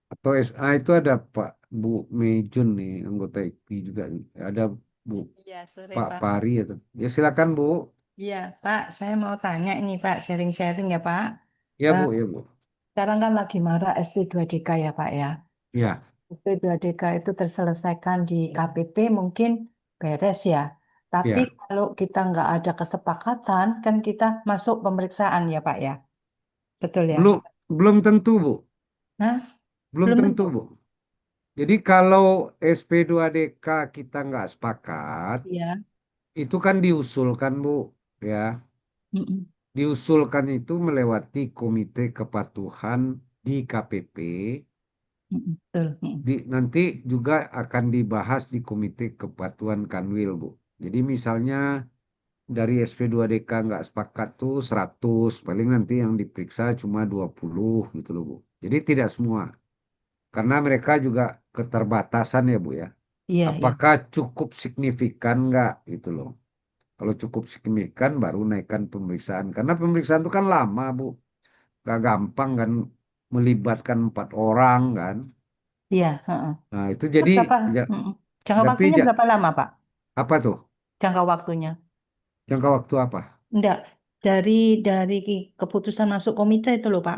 Atau SA itu ada Pak Bu Mejun nih anggota IPI juga nih. Ada Bu Iya, sore Pak Pak. Pari atau ya silakan Bu. Iya, Pak, saya mau tanya ini Pak, sharing-sharing ya Pak. Ya Eh, Bu ya Bu. Sekarang kan lagi marak SP2DK ya Pak ya. Ya SP2DK itu terselesaikan di KPP mungkin beres ya. Tapi ya. kalau kita nggak ada kesepakatan, kan kita masuk pemeriksaan ya Pak ya. Betul ya? Belum belum tentu Bu. Nah, Belum belum tentu tentu. Bu. Jadi kalau SP2DK kita nggak sepakat, Iya. itu kan diusulkan Bu ya. Mm-mm. Diusulkan itu melewati Komite Kepatuhan di KPP. Mm-mm. Betul. Mm-mm. Nanti juga akan dibahas di Komite Kepatuhan Kanwil, Bu. Jadi misalnya dari SP2DK nggak sepakat tuh 100, paling nanti yang diperiksa cuma 20 gitu loh, Bu. Jadi tidak semua. Karena mereka juga keterbatasan ya, Bu ya. Iya, iya. Apakah cukup signifikan nggak gitu loh. Kalau cukup signifikan baru naikkan pemeriksaan. Karena pemeriksaan itu kan lama, Bu. Gak gampang kan melibatkan 4 orang kan. Iya, heeh. Nah, itu Itu jadi berapa? ya, Mm-mm. Jangka tapi waktunya berapa lama, Pak? apa tuh? Jangka waktunya? Jangka waktu apa? Enggak, dari keputusan masuk komite itu loh, Pak.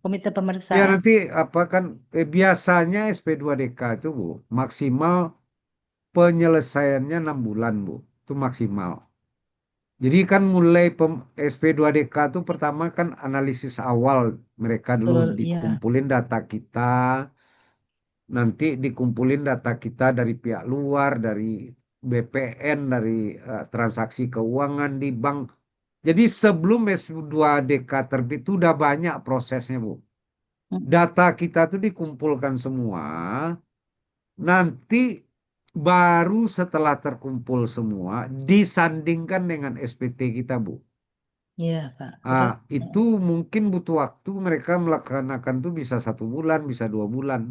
Komite Ya pemeriksaan. nanti apa kan biasanya SP2DK itu Bu, maksimal penyelesaiannya 6 bulan Bu. Itu maksimal. Jadi kan mulai SP2DK itu pertama kan analisis awal mereka dulu Betul, iya. dikumpulin data kita, nanti dikumpulin data kita dari pihak luar, dari BPN, dari transaksi keuangan di bank. Jadi sebelum SP2DK terbit itu udah banyak prosesnya Bu. Mm. Data kita tuh dikumpulkan semua, nanti baru setelah terkumpul semua disandingkan dengan SPT kita Bu. Iya, Pak. Ah, Betul. itu mungkin butuh waktu mereka melaksanakan tuh bisa 1 bulan, bisa 2 bulan.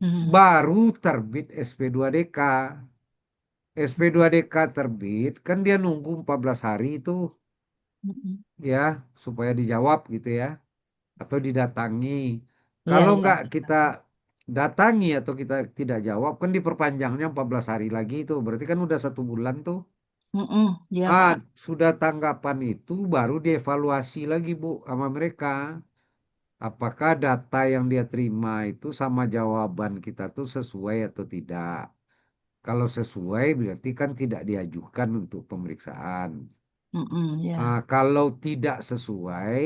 Mm. Baru terbit SP2DK. SP2DK terbit, kan dia nunggu 14 hari itu Mm-mm. ya, supaya dijawab gitu ya, atau didatangi. Iya, Kalau iya. nggak kita datangi atau kita tidak jawab, kan diperpanjangnya 14 hari lagi itu. Berarti kan udah 1 bulan tuh. Mm-mm. Iya, Ah, Pak. sudah tanggapan itu baru dievaluasi lagi Bu sama mereka. Apakah data yang dia terima itu sama jawaban kita tuh sesuai atau tidak? Kalau sesuai berarti kan tidak diajukan untuk pemeriksaan. Mm-mm. Ah, Iya. kalau tidak sesuai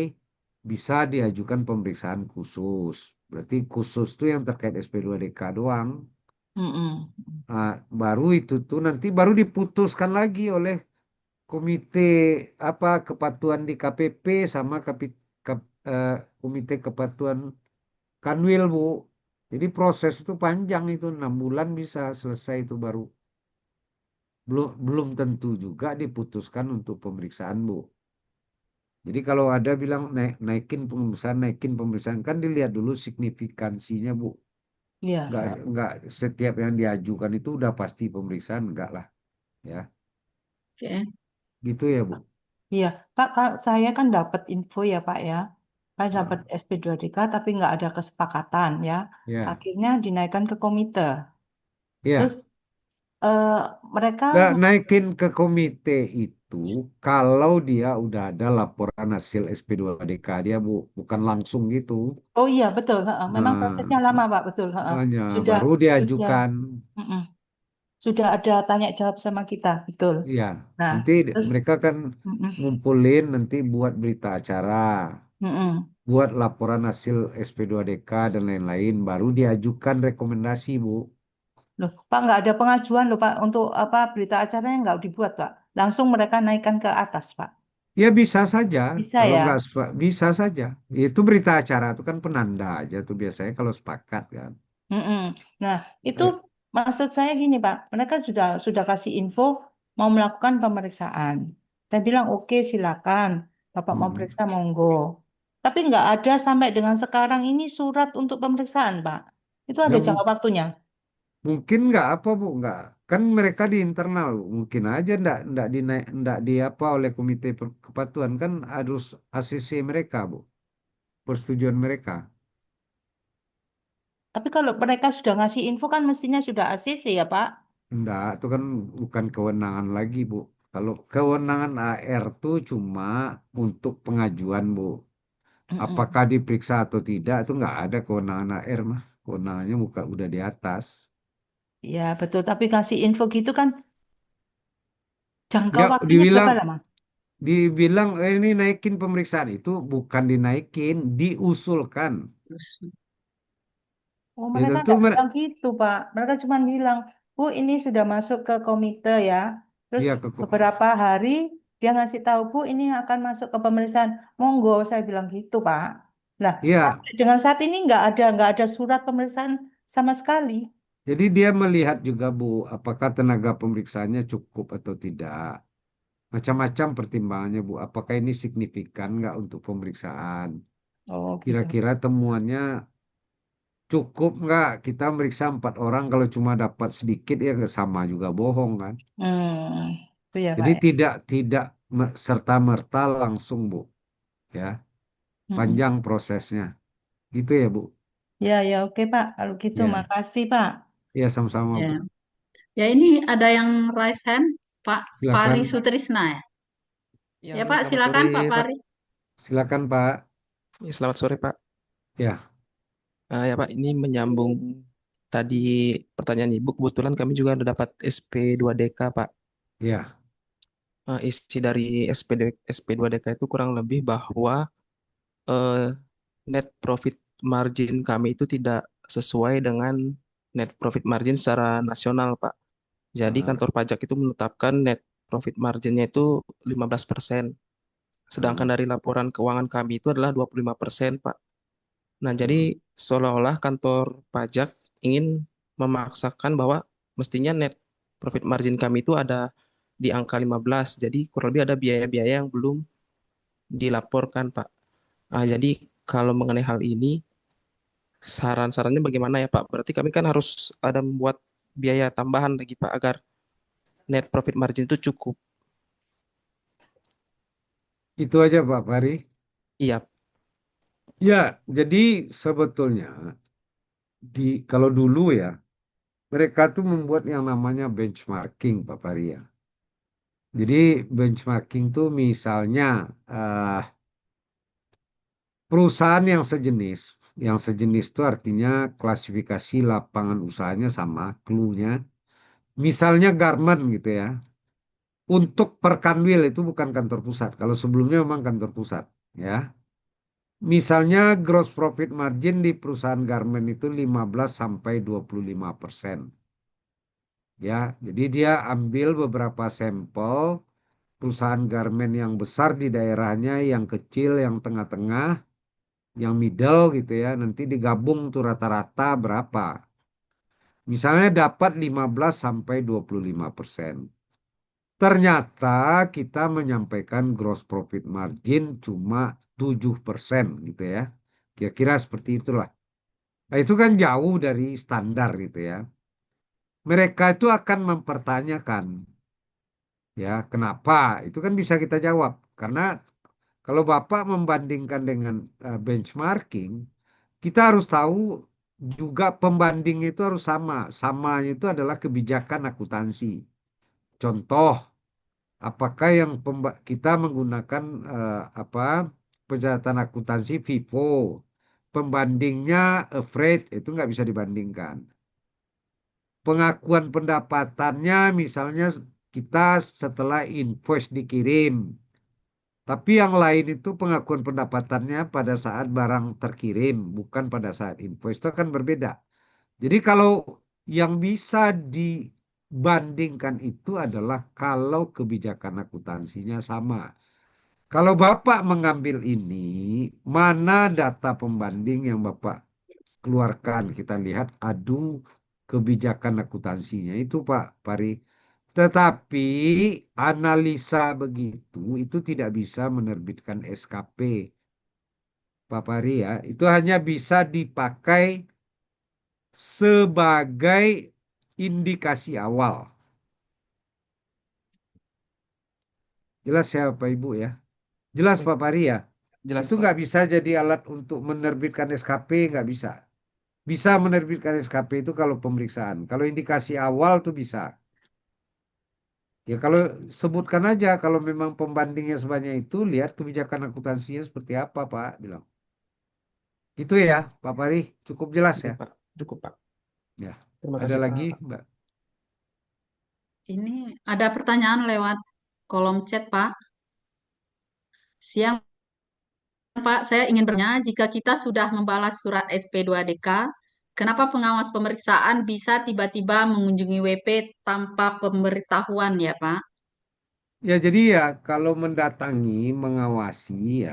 bisa diajukan pemeriksaan khusus. Berarti khusus tuh yang terkait SP2DK doang. Mm-mm. Ah, baru itu tuh nanti baru diputuskan lagi oleh komite apa kepatuhan di KPP sama komite kepatuhan Kanwil, Bu. Jadi proses itu panjang itu 6 bulan bisa selesai itu baru. Belum belum tentu juga diputuskan untuk pemeriksaan, Bu. Jadi kalau ada bilang naikin pemeriksaan kan dilihat dulu signifikansinya, Bu. Iya, Enggak Pak. enggak setiap yang diajukan itu udah pasti pemeriksaan enggak lah, ya. Oke. Gitu ya, Bu. Iya, Pak, saya kan dapat info ya, Pak ya. Saya dapat Ah, SP2DK tapi nggak ada kesepakatan ya. ya. Akhirnya dinaikkan ke komite. Terus Ya. eh, mereka, Nggak naikin ke komite itu kalau dia udah ada laporan hasil SP2DK dia, Bu. Bukan langsung gitu. oh iya betul, heeh. Memang prosesnya Nah, lama, Pak, betul. Heeh. hanya Sudah, baru sudah, diajukan. mm-mm. Sudah ada tanya jawab sama kita, betul. Iya, Nah, nanti terus, mereka kan mm-mm, ngumpulin nanti buat berita acara, mm-mm. buat laporan hasil SP2DK dan lain-lain, baru diajukan rekomendasi, Bu. Loh, Pak nggak ada pengajuan loh, Pak, untuk apa berita acaranya nggak dibuat, Pak. Langsung mereka naikkan ke atas, Pak. Ya bisa saja, Bisa kalau nggak ya. bisa saja. Itu berita acara itu kan penanda aja tuh biasanya kalau sepakat kan. Mm-mm. Nah, itu Eh, maksud saya gini, Pak. Mereka sudah kasih info mau melakukan pemeriksaan. Saya bilang oke, silakan. Bapak mau mm. periksa monggo. Tapi nggak ada sampai dengan sekarang ini surat untuk pemeriksaan, Pak. Itu ada Ya jangka waktunya. mungkin nggak apa Bu, nggak kan mereka di internal Bu. Mungkin aja nggak dinaik nggak di apa oleh komite kepatuhan kan harus ACC mereka Bu, persetujuan mereka. Tapi kalau mereka sudah ngasih info kan mestinya sudah ACC ya, Pak. Enggak, itu kan bukan kewenangan lagi Bu. Kalau kewenangan AR tuh cuma untuk pengajuan Bu. Mm-mm. Apakah diperiksa atau tidak itu nggak ada kewenangan AR mah. Kewenangannya bukan udah di atas. Ya, betul. Tapi kasih info gitu kan jangka Ya waktunya berapa dibilang lama? dibilang ini naikin pemeriksaan itu bukan dinaikin, diusulkan. Terus, Oh, Ya mereka tentu nggak bilang gitu, Pak. Mereka cuma bilang, Bu, ini sudah masuk ke komite ya. Terus ya beberapa hari dia ngasih tahu, Bu, ini akan masuk ke pemeriksaan. Monggo, saya bilang gitu, Pak. Nah, ya, sampai dengan saat ini nggak ada surat pemeriksaan sama sekali. jadi dia melihat juga Bu, apakah tenaga pemeriksaannya cukup atau tidak. Macam-macam pertimbangannya Bu. Apakah ini signifikan nggak untuk pemeriksaan? Oh, gitu. Kira-kira temuannya cukup nggak kita meriksa 4 orang kalau cuma dapat sedikit ya sama juga bohong kan? Hmm. Itu ya Pak Jadi ya. tidak serta merta langsung Bu, ya. Mm-mm. Panjang prosesnya. Gitu ya Bu. Ya ya oke Pak. Kalau gitu Ya, makasih Pak. ya sama-sama Bu. Ya. Ya ini ada yang raise hand, Pak Fari Silakan, Sutrisna ya. Ya, Ya halo, Pak, selamat sore, silakan Pak Pak. Fari. silakan Pak. Ya, selamat sore, Pak. Ya, Ya, Pak, ini menyambung tadi pertanyaan Ibu. Kebetulan kami juga ada dapat SP2DK, Pak. ya. Isi dari SP2DK itu kurang lebih bahwa eh, net profit margin kami itu tidak sesuai dengan net profit margin secara nasional, Pak. Jadi Ah, kantor pajak itu menetapkan net profit marginnya itu 15%. Sedangkan ah. dari laporan keuangan kami itu adalah 25%, Pak. Nah, jadi Hmm. seolah-olah kantor pajak ingin memaksakan bahwa mestinya net profit margin kami itu ada di angka 15. Jadi kurang lebih ada biaya-biaya yang belum dilaporkan, Pak. Jadi kalau mengenai hal ini, saran-sarannya bagaimana ya, Pak? Berarti kami kan harus ada membuat biaya tambahan lagi, Pak, agar net profit margin itu cukup. Itu aja Pak Fari. Iya, Ya, jadi sebetulnya kalau dulu ya, mereka tuh membuat yang namanya benchmarking Pak Fari ya. Jadi benchmarking tuh misalnya eh, perusahaan yang sejenis itu artinya klasifikasi lapangan usahanya sama, clue-nya. Misalnya garment gitu ya. Untuk Perkanwil itu bukan kantor pusat. Kalau sebelumnya memang kantor pusat, ya. Misalnya gross profit margin di perusahaan garment itu 15 sampai 25%. Ya, jadi dia ambil beberapa sampel perusahaan garment yang besar di daerahnya, yang kecil, yang tengah-tengah, yang middle gitu ya. Nanti digabung tuh rata-rata berapa. Misalnya dapat 15 sampai 25%. Ternyata kita menyampaikan gross profit margin cuma 7% gitu ya. Kira-kira seperti itulah. Nah, itu kan jauh dari standar gitu ya. Mereka itu akan mempertanyakan, ya, kenapa? Itu kan bisa kita jawab. Karena kalau Bapak membandingkan dengan benchmarking, kita harus tahu juga pembanding itu harus sama. Samanya itu adalah kebijakan akuntansi. Contoh, apakah yang kita menggunakan apa pencatatan akuntansi FIFO, pembandingnya afraid itu nggak bisa dibandingkan. Pengakuan pendapatannya misalnya kita setelah invoice dikirim, tapi yang lain itu pengakuan pendapatannya pada saat barang terkirim, bukan pada saat invoice, itu akan berbeda. Jadi kalau yang bisa dibandingkan itu adalah kalau kebijakan akuntansinya sama. Kalau Bapak mengambil ini, mana data pembanding yang Bapak keluarkan? Kita lihat adu kebijakan akuntansinya itu Pak Pari. Tetapi analisa begitu itu tidak bisa menerbitkan SKP Pak Pari ya. Itu hanya bisa dipakai sebagai indikasi awal. Jelas ya Pak Ibu ya? Jelas baik, Pak Pari ya? jelas, Itu Pak. nggak bisa jadi alat untuk menerbitkan SKP, nggak bisa. Bisa menerbitkan SKP itu kalau pemeriksaan. Kalau indikasi awal tuh bisa. Ya kalau sebutkan aja kalau memang pembandingnya sebanyak itu, lihat kebijakan akuntansinya seperti apa Pak bilang. Itu ya Pak Pari, cukup jelas ya. Baik, Pak. Cukup, Pak. Ya, Terima ada kasih, lagi Pak. Mbak? Ini ada pertanyaan lewat kolom chat, Pak. Siang, Pak. Saya ingin bertanya, jika kita sudah membalas surat SP2DK, kenapa pengawas pemeriksaan bisa tiba-tiba mengunjungi WP tanpa pemberitahuan ya, Pak? Ya jadi ya kalau mendatangi, mengawasi ya,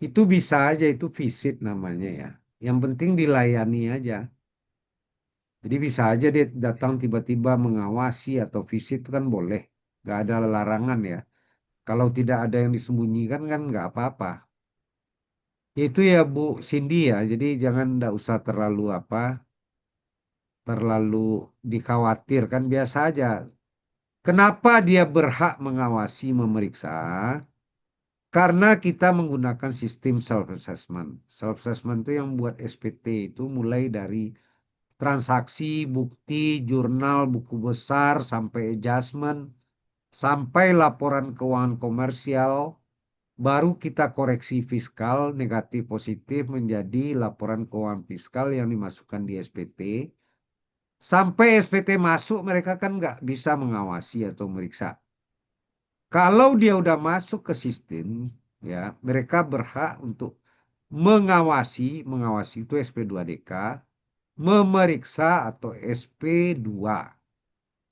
itu bisa aja itu visit namanya ya. Yang penting dilayani aja. Jadi bisa aja dia datang tiba-tiba mengawasi atau visit itu kan boleh. Nggak ada larangan ya. Kalau tidak ada yang disembunyikan kan nggak apa-apa. Itu ya Bu Cindy ya. Jadi jangan nggak usah terlalu terlalu dikhawatirkan biasa aja. Kenapa dia berhak mengawasi, memeriksa? Karena kita menggunakan sistem self-assessment. Self-assessment itu yang buat SPT itu mulai dari transaksi, bukti, jurnal, buku besar, sampai adjustment, sampai laporan keuangan komersial, baru kita koreksi fiskal negatif positif menjadi laporan keuangan fiskal yang dimasukkan di SPT. Sampai SPT masuk mereka kan nggak bisa mengawasi atau meriksa. Kalau dia udah masuk ke sistem, ya mereka berhak untuk mengawasi itu SP2DK, memeriksa atau SP2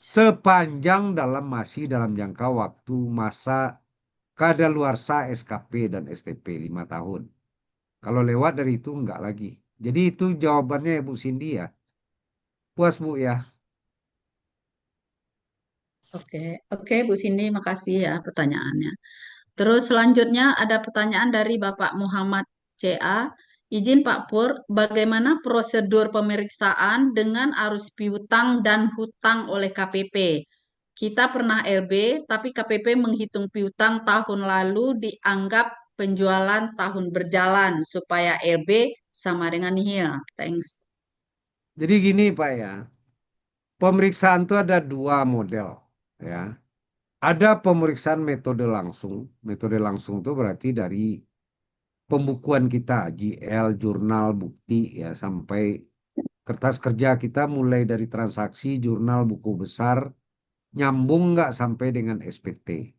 sepanjang masih dalam jangka waktu masa kadaluarsa SKP dan STP 5 tahun. Kalau lewat dari itu enggak lagi. Jadi itu jawabannya ya Bu Cindy ya. Puas Bu ya. Oke, oke Bu Cindy, makasih ya pertanyaannya. Terus selanjutnya ada pertanyaan dari Bapak Muhammad CA. Izin Pak Pur, bagaimana prosedur pemeriksaan dengan arus piutang dan hutang oleh KPP? Kita pernah LB, tapi KPP menghitung piutang tahun lalu dianggap penjualan tahun berjalan supaya LB sama dengan nihil. Thanks. Jadi gini Pak ya. Pemeriksaan itu ada dua model ya. Ada pemeriksaan metode langsung. Metode langsung itu berarti dari pembukuan kita, GL, jurnal, bukti ya sampai kertas kerja kita mulai dari transaksi, jurnal, buku besar, nyambung nggak sampai dengan SPT.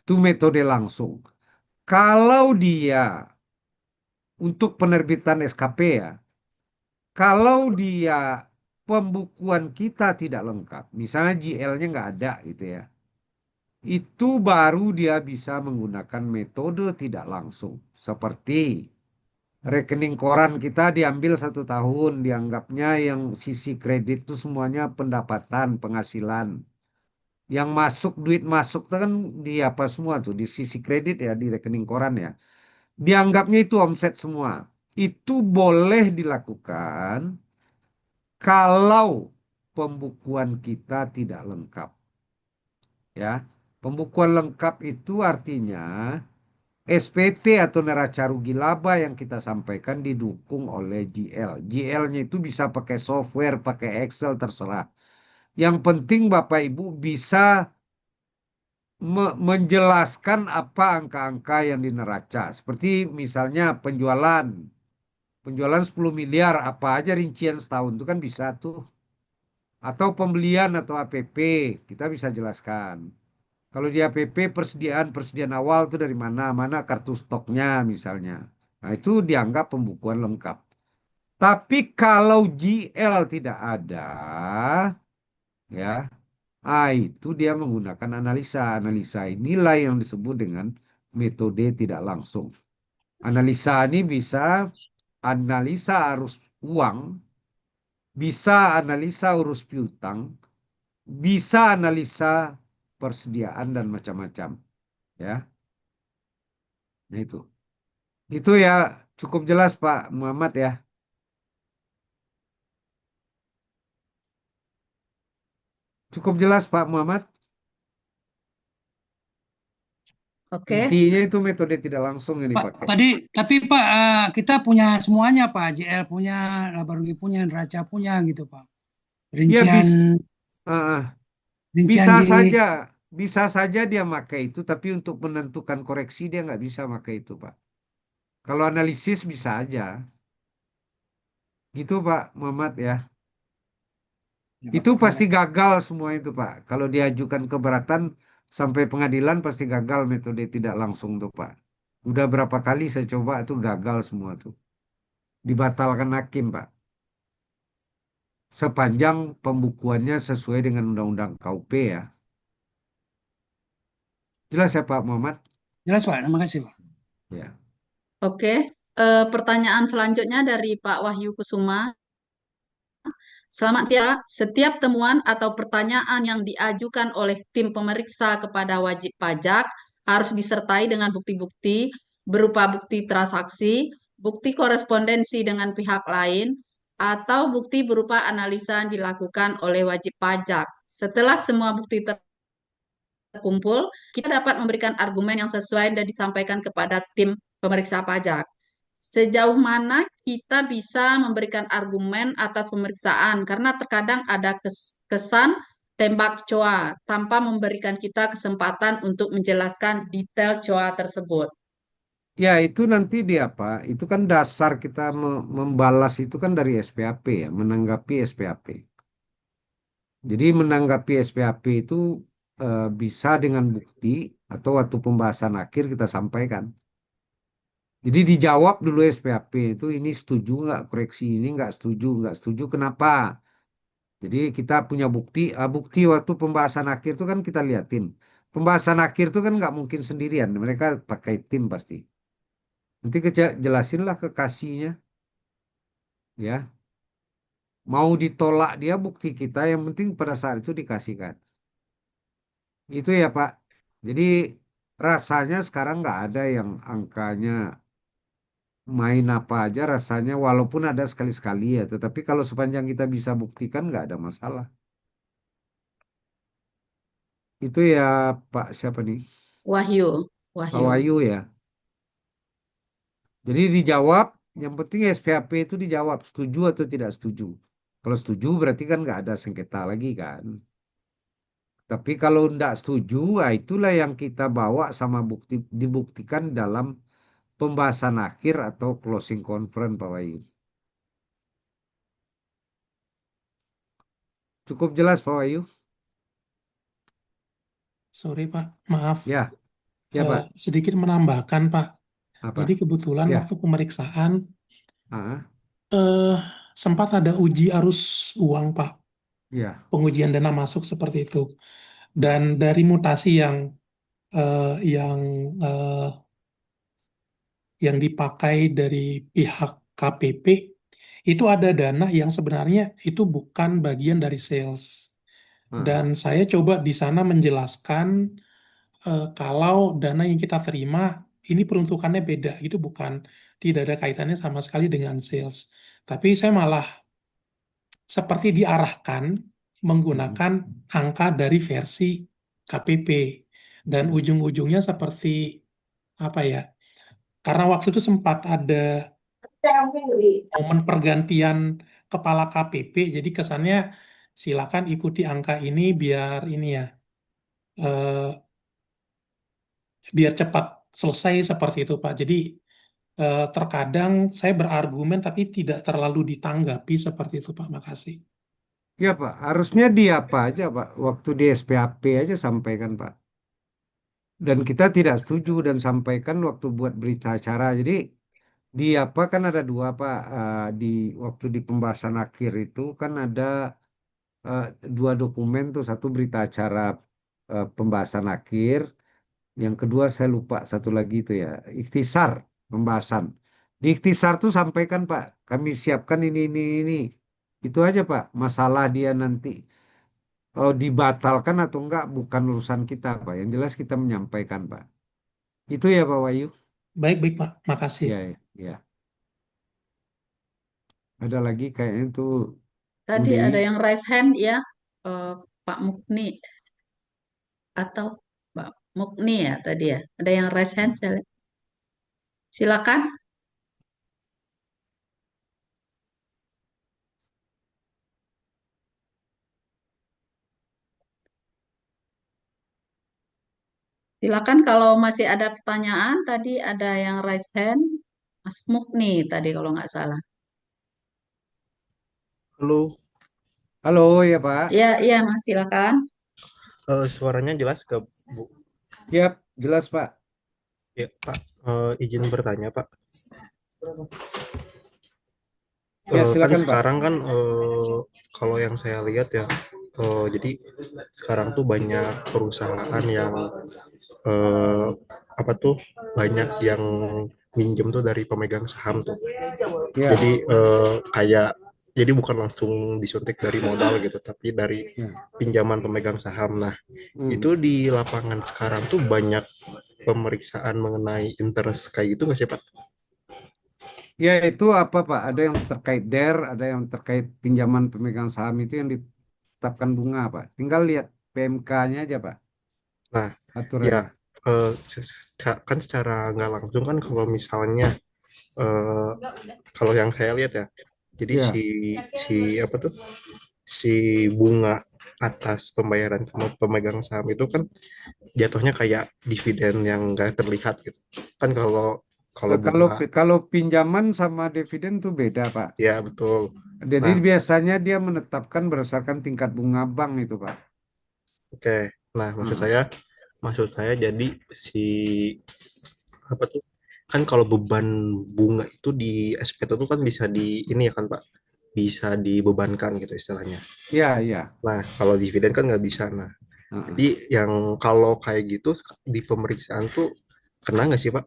Itu metode langsung. Kalau dia untuk penerbitan SKP ya, kalau dia pembukuan kita tidak lengkap, misalnya GL-nya nggak ada gitu ya, itu baru dia bisa menggunakan metode tidak langsung. Seperti rekening koran kita diambil 1 tahun, dianggapnya yang sisi kredit itu semuanya pendapatan, penghasilan. Yang masuk, duit masuk itu kan di apa semua tuh, di sisi kredit ya, di rekening koran ya. Dianggapnya itu omset semua. Itu boleh dilakukan kalau pembukuan kita tidak lengkap. Ya, pembukuan lengkap itu artinya SPT atau neraca rugi laba yang kita sampaikan didukung oleh GL. GL-nya itu bisa pakai software, pakai Excel, terserah. Yang penting Bapak Ibu bisa menjelaskan apa angka-angka yang di neraca. Seperti misalnya penjualan. Penjualan 10 miliar, apa aja rincian setahun itu kan bisa tuh. Atau pembelian atau APP, kita bisa jelaskan. Kalau di APP persediaan awal itu dari mana, mana kartu stoknya misalnya. Nah itu dianggap pembukuan lengkap. Tapi kalau GL tidak ada, ya, itu dia menggunakan analisa. Analisa inilah yang disebut dengan metode tidak langsung. Analisa ini bisa analisa arus uang, bisa analisa urus piutang, bisa analisa persediaan dan macam-macam. Ya, nah itu. Itu ya cukup jelas Pak Muhammad ya. Cukup jelas Pak Muhammad. Oke, Intinya itu metode tidak langsung yang Pak, dipakai. tapi Pak, kita punya semuanya Pak, JL punya, laba rugi punya, neraca punya gitu Pak. Ya Rincian rincian bisa di saja, bisa saja dia pakai itu, tapi untuk menentukan koreksi dia nggak bisa pakai itu Pak. Kalau analisis bisa aja. Gitu Pak Muhammad ya. ya, Pak, Itu karena pasti gagal semua itu Pak. Kalau diajukan keberatan sampai pengadilan pasti gagal metode tidak langsung tuh Pak. Udah berapa kali saya coba itu gagal semua tuh. Dibatalkan hakim Pak. Sepanjang pembukuannya sesuai dengan Undang-Undang KUP ya. Jelas ya Pak Muhammad? jelas Pak, terima kasih Pak. Ya. oke. Pertanyaan selanjutnya dari Pak Wahyu Kusuma. Selamat siang. Setiap temuan atau pertanyaan yang diajukan oleh tim pemeriksa kepada wajib pajak harus disertai dengan bukti-bukti berupa bukti transaksi, bukti korespondensi dengan pihak lain, atau bukti berupa analisa yang dilakukan oleh wajib pajak. Setelah semua bukti terkumpul, kita dapat memberikan argumen yang sesuai dan disampaikan kepada tim pemeriksa pajak. Sejauh mana kita bisa memberikan argumen atas pemeriksaan, karena terkadang ada kesan tembak coa tanpa memberikan kita kesempatan untuk menjelaskan detail coa tersebut. Ya, itu nanti di apa? Itu kan dasar kita membalas itu kan dari SPAP ya, menanggapi SPAP. Jadi menanggapi SPAP itu bisa dengan bukti atau waktu pembahasan akhir kita sampaikan. Jadi dijawab dulu SPAP itu ini setuju nggak koreksi ini nggak setuju kenapa? Jadi kita punya bukti, bukti waktu pembahasan akhir itu kan kita liatin. Pembahasan akhir itu kan nggak mungkin sendirian, mereka pakai tim pasti. Nanti jelasinlah ke kasihnya, ya. Mau ditolak dia bukti kita, yang penting pada saat itu dikasihkan. Itu ya Pak. Jadi rasanya sekarang nggak ada yang angkanya main apa aja rasanya, walaupun ada sekali-sekali ya. Tetapi kalau sepanjang kita bisa buktikan nggak ada masalah. Itu ya Pak siapa nih? Wahyu, Pak Wahyu. Wahyu ya. Jadi dijawab, yang penting SPAP itu dijawab setuju atau tidak setuju. Kalau setuju berarti kan nggak ada sengketa lagi kan. Tapi kalau tidak setuju, itulah yang kita bawa sama bukti dibuktikan dalam pembahasan akhir atau closing conference Pak Wahyu. Cukup jelas Pak Wahyu? Sorry Pak, maaf. Ya, ya Pak. Sedikit menambahkan Pak. Apa? Jadi kebetulan Ya, waktu pemeriksaan ah, eh, sempat ada uji arus uang Pak. ya, Pengujian dana masuk seperti itu. Dan dari mutasi eh, yang eh, yang dipakai dari pihak KPP itu ada dana yang sebenarnya itu bukan bagian dari sales. ah, Dan saya coba di sana menjelaskan kalau dana yang kita terima ini peruntukannya beda, itu bukan tidak ada kaitannya sama sekali dengan sales. Tapi saya malah seperti diarahkan menggunakan angka dari versi KPP dan ujung-ujungnya seperti apa ya? Karena waktu itu sempat ada momen pergantian kepala KPP, jadi kesannya silakan ikuti angka ini biar ini ya. eh, Biar cepat selesai seperti itu Pak. Jadi terkadang saya berargumen tapi tidak terlalu ditanggapi seperti itu Pak. Makasih. ya Pak. Harusnya di apa aja Pak? Waktu di SPAP aja sampaikan Pak. Dan kita tidak setuju dan sampaikan waktu buat berita acara. Jadi di apa kan ada dua Pak. Di waktu di pembahasan akhir itu kan ada eh, dua dokumen tuh. Satu berita acara pembahasan akhir. Yang kedua saya lupa satu lagi itu ya, ikhtisar pembahasan. Di ikhtisar tuh sampaikan Pak, kami siapkan ini. Itu aja Pak, masalah dia nanti dibatalkan atau enggak bukan urusan kita Pak. Yang jelas kita menyampaikan Pak. Itu ya Pak Wahyu. Baik-baik Pak. Makasih. Ya, ya, ya. Ada lagi kayaknya tuh Bu Tadi Dewi. ada yang raise hand ya, eh, Pak Mukni atau Pak Mukni ya tadi ya. Ada yang raise hand, silakan. Silakan kalau masih ada pertanyaan. Tadi ada yang raise hand, Mas Mukni tadi kalau nggak salah. Halo, Halo ya Pak. Ya, iya Mas, silakan. suaranya jelas ke Bu? Siap, jelas Pak. Ya, Pak, izin bertanya, Pak. Ya Kan silakan Pak. sekarang kan kalau yang saya lihat ya, jadi sekarang tuh banyak perusahaan yang eh, apa tuh banyak yang minjem tuh dari pemegang saham tuh. Ya, Jadi kayak jadi bukan langsung disuntik dari modal gitu, tapi dari ya. pinjaman pemegang saham. Nah, Hmm. itu di lapangan sekarang tuh banyak pemeriksaan mengenai interest kayak gitu nggak sih, Pak? Ya itu apa Pak? Ada yang terkait ada yang terkait pinjaman pemegang saham itu yang ditetapkan bunga Pak. Tinggal lihat PMK-nya aja Pak. Nah, ya aturannya. kan secara nggak langsung kan kalau misalnya eh, kalau yang saya lihat ya, jadi si Ya, si apa tuh si bunga atas pembayaran sama pemegang saham itu kan jatuhnya kayak dividen yang nggak terlihat gitu. Kan kalau kalau kalau bunga, kalau pinjaman sama dividen tuh beda, Pak. ya betul. Jadi Nah, biasanya dia menetapkan berdasarkan tingkat bunga bank itu, Pak. oke. Nah, Heeh. maksud saya jadi si apa tuh? Kan kalau beban bunga itu di SPT itu kan bisa di ini ya kan Pak, bisa dibebankan gitu istilahnya. Iya, iya. Nah, kalau dividen kan nggak bisa. Nah, Heeh. jadi yang kalau kayak gitu di pemeriksaan tuh kena nggak sih Pak?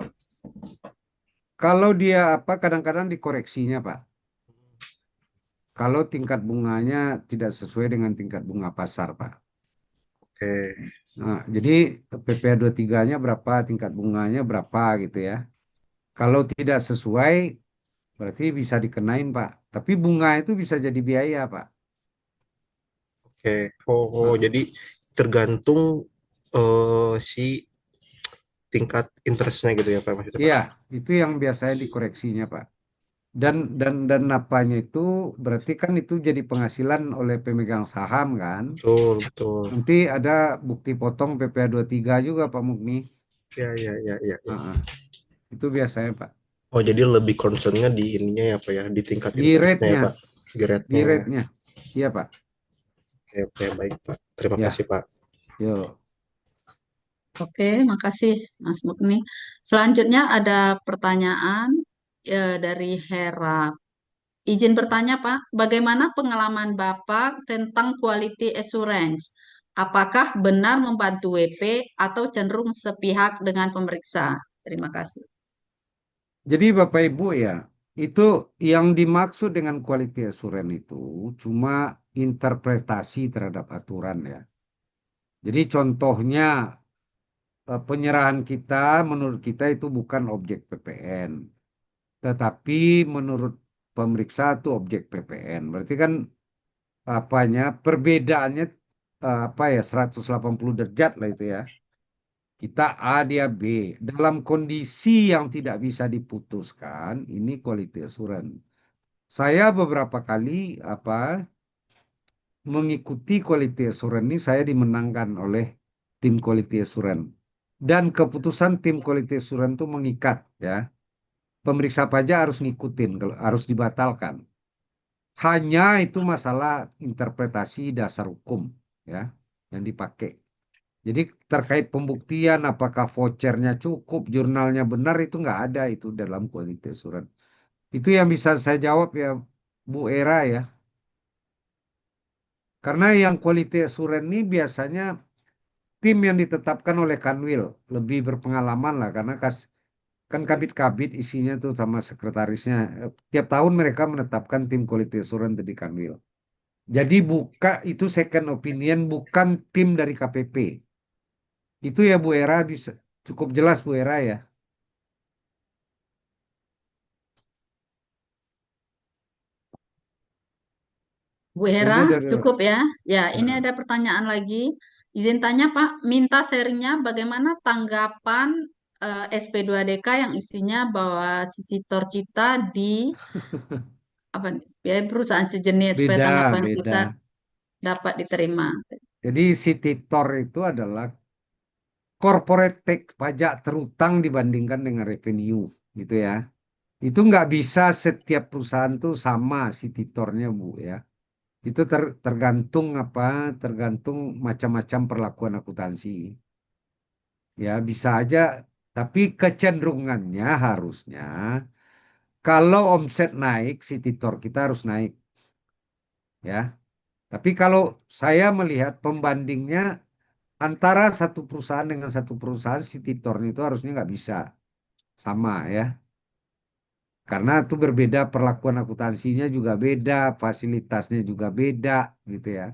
Kalau dia apa kadang-kadang dikoreksinya, Pak. Kalau tingkat bunganya tidak sesuai dengan tingkat bunga pasar, Pak. Oke, Nah, jadi PPh 23-nya berapa, tingkat bunganya berapa gitu ya. Kalau tidak sesuai, berarti bisa dikenain, Pak. Tapi bunga itu bisa jadi biaya, Pak. oke. Oh, Heeh. jadi tergantung si tingkat interestnya gitu ya Pak maksudnya Pak. Iya, itu yang biasanya dikoreksinya, Pak. Dan apanya itu berarti kan itu jadi penghasilan oleh pemegang saham kan. Betul, betul. Nanti ada bukti potong PPh 23 juga, Pak Mukni. Ya, ya, ya, ya, ya. Heeh. Itu biasanya, Pak. Oh, jadi lebih concernnya di ininya ya Pak ya, di tingkat Di interestnya ya rate-nya, Pak, di di rate-nya ya. rate-nya. Iya, Pak. Oke, oke, baik Pak. Terima kasih Ya, Pak. yuk. Oke, makasih Mas Mukni. Selanjutnya ada pertanyaan dari Hera. Izin bertanya, Pak, bagaimana pengalaman Bapak tentang quality assurance? Apakah benar membantu WP atau cenderung sepihak dengan pemeriksa? Terima kasih. Jadi Bapak Ibu ya, itu yang dimaksud dengan quality assurance itu cuma interpretasi terhadap aturan ya. Jadi contohnya penyerahan kita menurut kita itu bukan objek PPN, tetapi menurut pemeriksa itu objek PPN. Berarti kan apanya perbedaannya apa ya 180 derajat lah itu ya. Kita A dia B dalam kondisi yang tidak bisa diputuskan ini quality assurance. Saya beberapa kali apa mengikuti quality assurance ini saya dimenangkan oleh tim quality assurance dan keputusan tim quality assurance itu mengikat ya. Pemeriksa pajak harus ngikutin kalau harus dibatalkan. Hanya itu masalah interpretasi dasar hukum ya yang dipakai. Jadi terkait pembuktian apakah vouchernya cukup, jurnalnya benar itu nggak ada itu dalam quality assurance. Itu yang bisa saya jawab ya Bu Era ya. Karena yang quality assurance ini biasanya tim yang ditetapkan oleh Kanwil lebih berpengalaman lah karena kan kabit-kabit isinya tuh sama sekretarisnya. Tiap tahun mereka menetapkan tim quality assurance di Kanwil. Jadi buka itu second opinion bukan tim dari KPP. Itu ya Bu Era bisa cukup jelas Bu Era ya. Bu Itu Hera, dari cukup ya. Ya, ini Nah, ada pertanyaan lagi. Izin tanya, Pak, minta sharingnya bagaimana tanggapan SP2DK yang isinya bahwa sisitor kita di apa nih, ya, perusahaan sejenis supaya beda, tanggapan kita beda. dapat diterima. Jadi si Titor itu adalah corporate tax pajak terutang dibandingkan dengan revenue gitu ya. Itu nggak bisa setiap perusahaan tuh sama si titornya Bu ya. Itu tergantung apa? Tergantung macam-macam perlakuan akuntansi. Ya bisa aja, tapi kecenderungannya harusnya kalau omset naik, si titor kita harus naik ya. Tapi kalau saya melihat pembandingnya antara satu perusahaan dengan satu perusahaan, si titornya itu harusnya nggak bisa sama ya. Karena itu berbeda perlakuan akuntansinya juga beda, fasilitasnya juga beda gitu ya.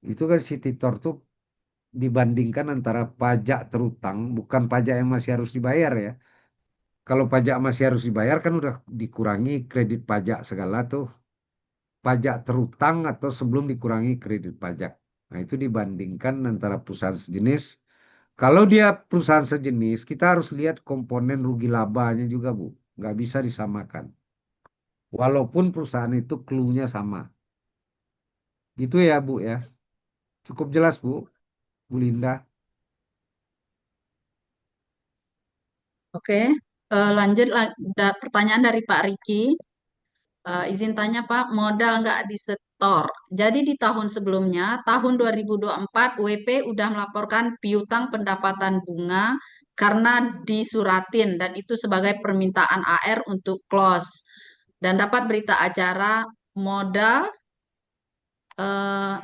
Itu kan si Titor tuh dibandingkan antara pajak terutang, bukan pajak yang masih harus dibayar ya. Kalau pajak masih harus dibayar kan udah dikurangi kredit pajak segala tuh. Pajak terutang atau sebelum dikurangi kredit pajak. Nah, itu dibandingkan antara perusahaan sejenis. Kalau dia perusahaan sejenis, kita harus lihat komponen rugi labanya juga, Bu. Nggak bisa disamakan. Walaupun perusahaan itu clue-nya sama. Gitu ya, Bu ya. Cukup jelas, Bu. Bu Linda. Oke, lanjut pertanyaan dari Pak Riki. Izin tanya Pak, modal nggak disetor. Jadi di tahun sebelumnya, tahun 2024, WP udah melaporkan piutang pendapatan bunga karena disuratin dan itu sebagai permintaan AR untuk close. Dan dapat berita acara modal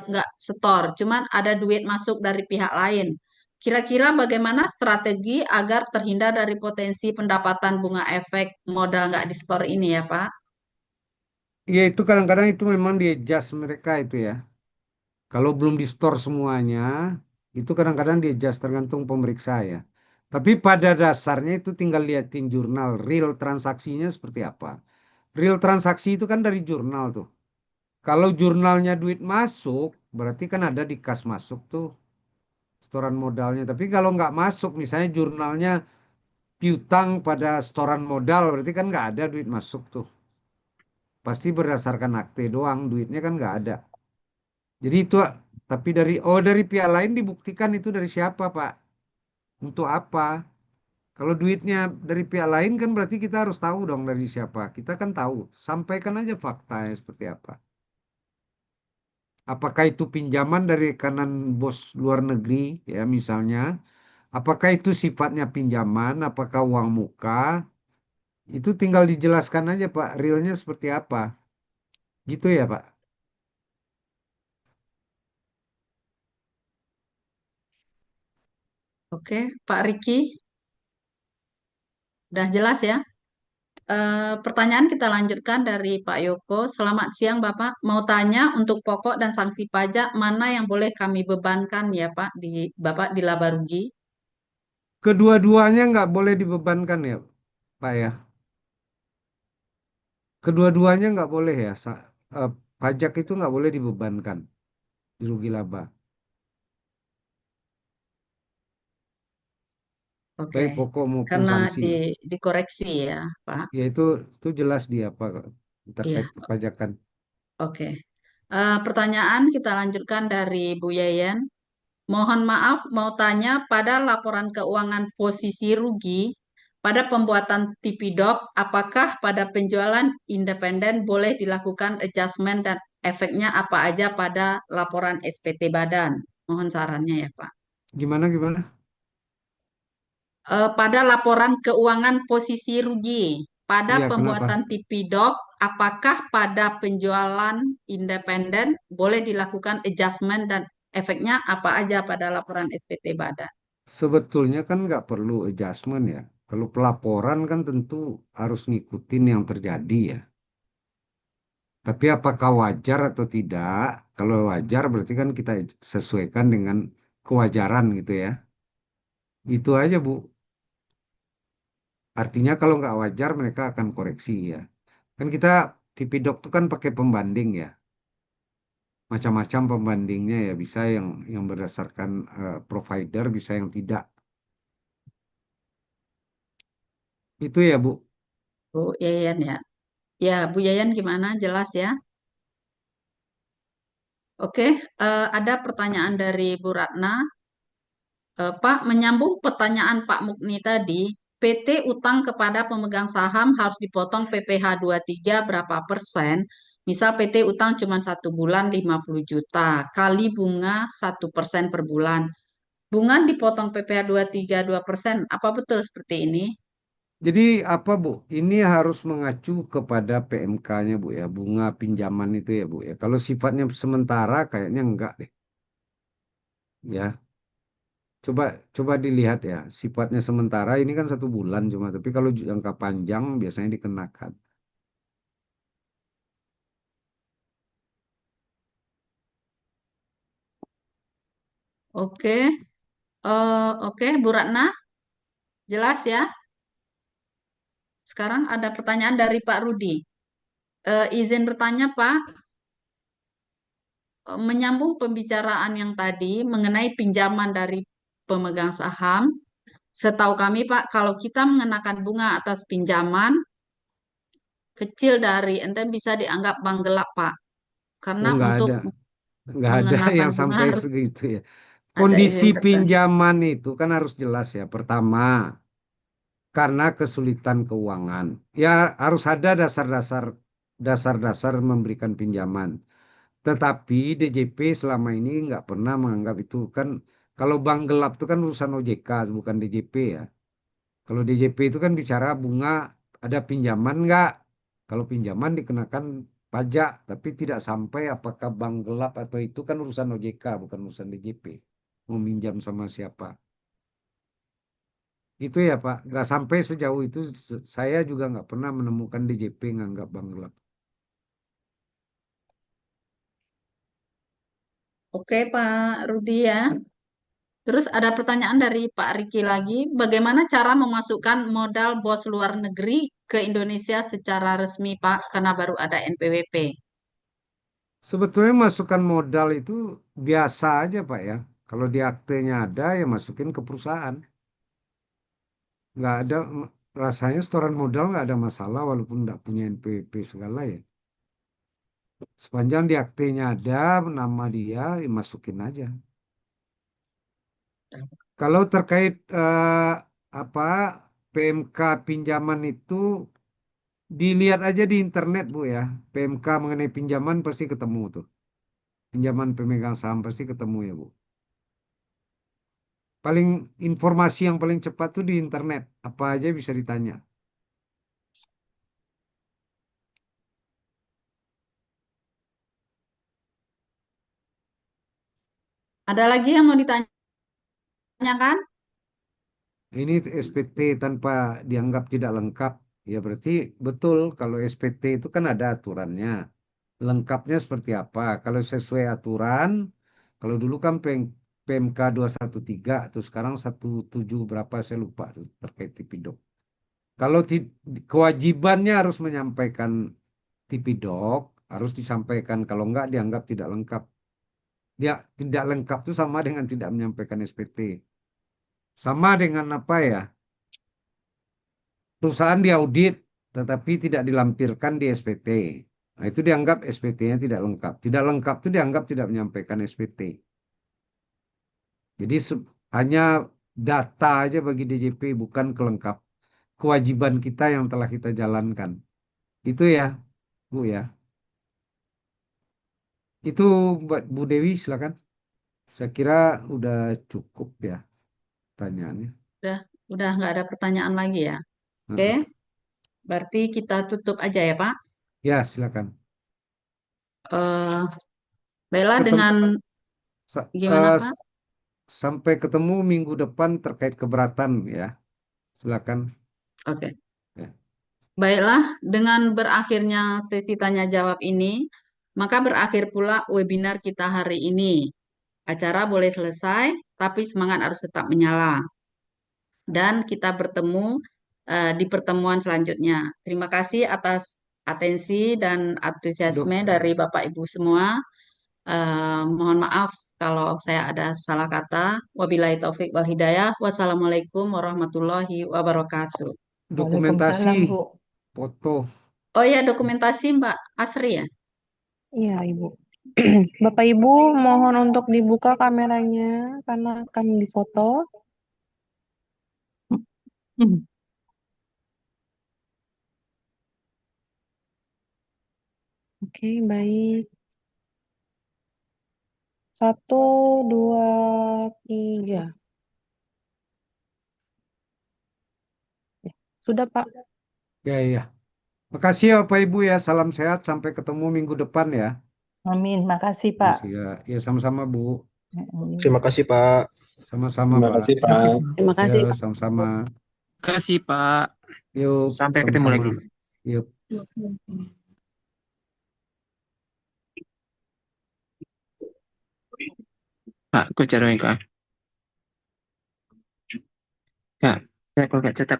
nggak setor, cuman ada duit masuk dari pihak lain. Kira-kira bagaimana strategi agar terhindar dari potensi pendapatan bunga efek modal nggak disetor ini ya Pak? Ya, itu kadang-kadang itu memang di adjust mereka itu ya. Kalau belum di store semuanya, itu kadang-kadang di adjust tergantung pemeriksa ya. Tapi pada dasarnya itu tinggal liatin jurnal, real transaksinya seperti apa. Real transaksi itu kan dari jurnal tuh. Kalau jurnalnya duit masuk, berarti kan ada di kas masuk tuh setoran modalnya. Tapi kalau nggak masuk, misalnya jurnalnya piutang pada setoran modal, berarti kan nggak ada duit masuk tuh. Pasti berdasarkan akte doang, duitnya kan nggak ada. Jadi itu, tapi dari pihak lain dibuktikan itu dari siapa, Pak? Untuk apa? Kalau duitnya dari pihak lain kan berarti kita harus tahu dong dari siapa. Kita kan tahu. Sampaikan aja faktanya seperti apa. Apakah itu pinjaman dari kanan bos luar negeri, ya misalnya. Apakah itu sifatnya pinjaman, apakah uang muka? Itu tinggal dijelaskan aja, Pak. Realnya seperti apa? Gitu ya, Pak. Oke, Pak Riki, udah jelas ya? Pertanyaan kita lanjutkan dari Pak Yoko. Selamat siang Bapak. Mau tanya untuk pokok dan sanksi pajak mana yang boleh kami bebankan ya Pak di Bapak di laba rugi? Kedua-duanya nggak boleh dibebankan ya, Pak ya. Kedua-duanya nggak boleh ya. Pajak itu nggak boleh dibebankan di rugi laba. Oke, Baik pokok maupun karena sanksi. dikoreksi ya Pak. Ya itu jelas di apa terkait Iya, perpajakan. oke. Pertanyaan kita lanjutkan dari Bu Yayan. Mohon maaf, mau tanya pada laporan keuangan posisi rugi, pada pembuatan TP-Doc, apakah pada penjualan independen boleh dilakukan adjustment dan efeknya apa aja pada laporan SPT Badan? Mohon sarannya ya, Pak. Gimana gimana? Pada laporan keuangan posisi rugi, pada Iya, kenapa? pembuatan TP-Doc, apakah pada penjualan independen boleh dilakukan adjustment dan efeknya apa aja pada laporan SPT Badan? Sebetulnya kan nggak perlu adjustment ya. Kalau pelaporan kan tentu harus ngikutin yang terjadi ya. Tapi apakah wajar atau tidak? Kalau wajar berarti kan kita sesuaikan dengan kewajaran gitu ya. Itu aja Bu. Artinya kalau nggak wajar mereka akan koreksi ya. Kan kita TP-Doc itu kan pakai pembanding ya. Macam-macam pembandingnya ya. Bisa yang berdasarkan provider, bisa yang tidak. Itu ya Bu. Bu Yayan ya. Ya, Bu Yayan gimana? Jelas ya? Oke, ada pertanyaan dari Bu Ratna. Pak, menyambung pertanyaan Pak Mukni tadi, PT utang kepada pemegang saham harus dipotong PPh 23 berapa persen? Misal PT utang cuma 1 bulan 50 juta, kali bunga 1% per bulan. Bunga dipotong PPh 23 2%. Apa betul seperti ini? Jadi apa Bu? Ini harus mengacu kepada PMK-nya Bu ya, bunga pinjaman itu ya Bu ya. Kalau sifatnya sementara kayaknya enggak deh. Ya, coba coba dilihat ya. Sifatnya sementara ini kan 1 bulan cuma, tapi kalau jangka panjang biasanya dikenakan. Oke, oke, Bu Ratna, jelas ya? Sekarang ada pertanyaan dari Pak Rudi. Izin bertanya, Pak. menyambung pembicaraan yang tadi mengenai pinjaman dari pemegang saham, setahu kami Pak, kalau kita mengenakan bunga atas pinjaman kecil dari enten bisa dianggap bank gelap Pak. Karena Oh, untuk nggak ada mengenakan yang bunga sampai harus segitu ya. ada Kondisi izin tertentu. pinjaman itu kan harus jelas ya. Pertama, karena kesulitan keuangan. Ya harus ada dasar-dasar memberikan pinjaman. Tetapi DJP selama ini nggak pernah menganggap itu kan, kalau bank gelap itu kan urusan OJK bukan DJP ya. Kalau DJP itu kan bicara bunga, ada pinjaman nggak? Kalau pinjaman dikenakan pajak, tapi tidak sampai apakah bank gelap atau itu kan urusan OJK bukan urusan DJP. Mau minjam sama siapa? Itu ya Pak, nggak sampai sejauh itu. Saya juga nggak pernah menemukan DJP nganggap bank gelap. Oke Pak Rudi ya. Terus ada pertanyaan dari Pak Riki lagi, bagaimana cara memasukkan modal bos luar negeri ke Indonesia secara resmi Pak, karena baru ada NPWP. Sebetulnya masukan modal itu biasa aja Pak ya. Kalau di aktenya ada ya masukin ke perusahaan. Nggak ada rasanya setoran modal nggak ada masalah walaupun nggak punya NPWP segala ya. Sepanjang di aktenya ada nama dia, ya masukin aja. Kalau terkait apa PMK pinjaman itu dilihat aja di internet Bu ya. PMK mengenai pinjaman pasti ketemu tuh. Pinjaman pemegang saham pasti ketemu ya Bu. Paling informasi yang paling cepat tuh di internet. Apa aja bisa ditanya. Ada lagi yang mau ditanyakan? Ini SPT tanpa dianggap tidak lengkap. Ya berarti betul kalau SPT itu kan ada aturannya. Lengkapnya seperti apa? Kalau sesuai aturan, kalau dulu kan PMK 213 tuh sekarang 17 berapa saya lupa tuh terkait Tipidok. Kalau kewajibannya harus menyampaikan Tipidok, harus disampaikan. Kalau enggak dianggap tidak lengkap. Dia tidak lengkap itu sama dengan tidak menyampaikan SPT. Sama dengan apa ya? Perusahaan diaudit tetapi tidak dilampirkan di SPT. Nah, itu dianggap SPT-nya tidak lengkap. Tidak lengkap itu dianggap tidak menyampaikan SPT. Jadi hanya data aja bagi DJP, bukan kelengkap kewajiban kita yang telah kita jalankan. Itu ya, Bu ya. Itu Bu Dewi silakan. Saya kira udah cukup ya pertanyaannya. Udah, udah nggak ada pertanyaan lagi ya. Oke, Heeh. berarti kita tutup aja ya Pak. Ya, silakan. Eh, Baiklah Ketemu dengan gimana eh, Pak? sampai ketemu minggu depan terkait keberatan ya. Silakan. Oke. Ya. Baiklah, dengan berakhirnya sesi tanya jawab ini, maka berakhir pula webinar kita hari ini. Acara boleh selesai, tapi semangat harus tetap menyala. Dan kita bertemu di pertemuan selanjutnya. Terima kasih atas atensi dan Dok, antusiasme dari Bapak Ibu semua. Mohon maaf kalau saya ada salah kata. Wabillahi taufik wal hidayah. Wassalamualaikum warahmatullahi wabarakatuh. dokumentasi Waalaikumsalam, Bu. foto. Oh ya, dokumentasi Mbak Asri ya. Iya, Ibu. Bapak Ibu, mohon untuk dibuka kameranya karena akan difoto. Hmm. Oke, baik. 1, 2, 3. Sudah, Pak. Ya, ya. Makasih ya Bapak Ibu ya. Salam sehat. Sampai ketemu minggu depan ya. Amin. Makasih, Pak. Masih ya. Ya sama-sama Bu. Terima kasih Pak. Sama-sama Terima Pak. kasih, Pak. Terima Ya, kasih, Pak. sama-sama. Kasih Pak. Yuk, Sampai ketemu sama-sama. lagi. Yuk. Pak, aku cari Kak. Kak, saya kalau nggak cetak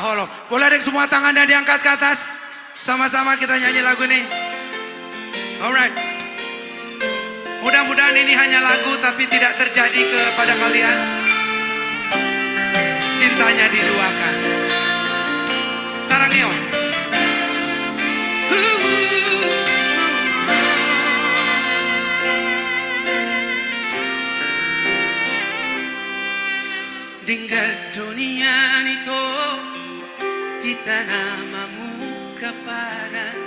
Holo. Boleh ada semua tangannya diangkat ke atas. Sama-sama kita nyanyi lagu ini. Alright. Mudah-mudahan ini hanya lagu tapi tidak terjadi kepada kalian. Cintanya diduakan. Sarang Neon. Dengar dunia itu kita namamu kepada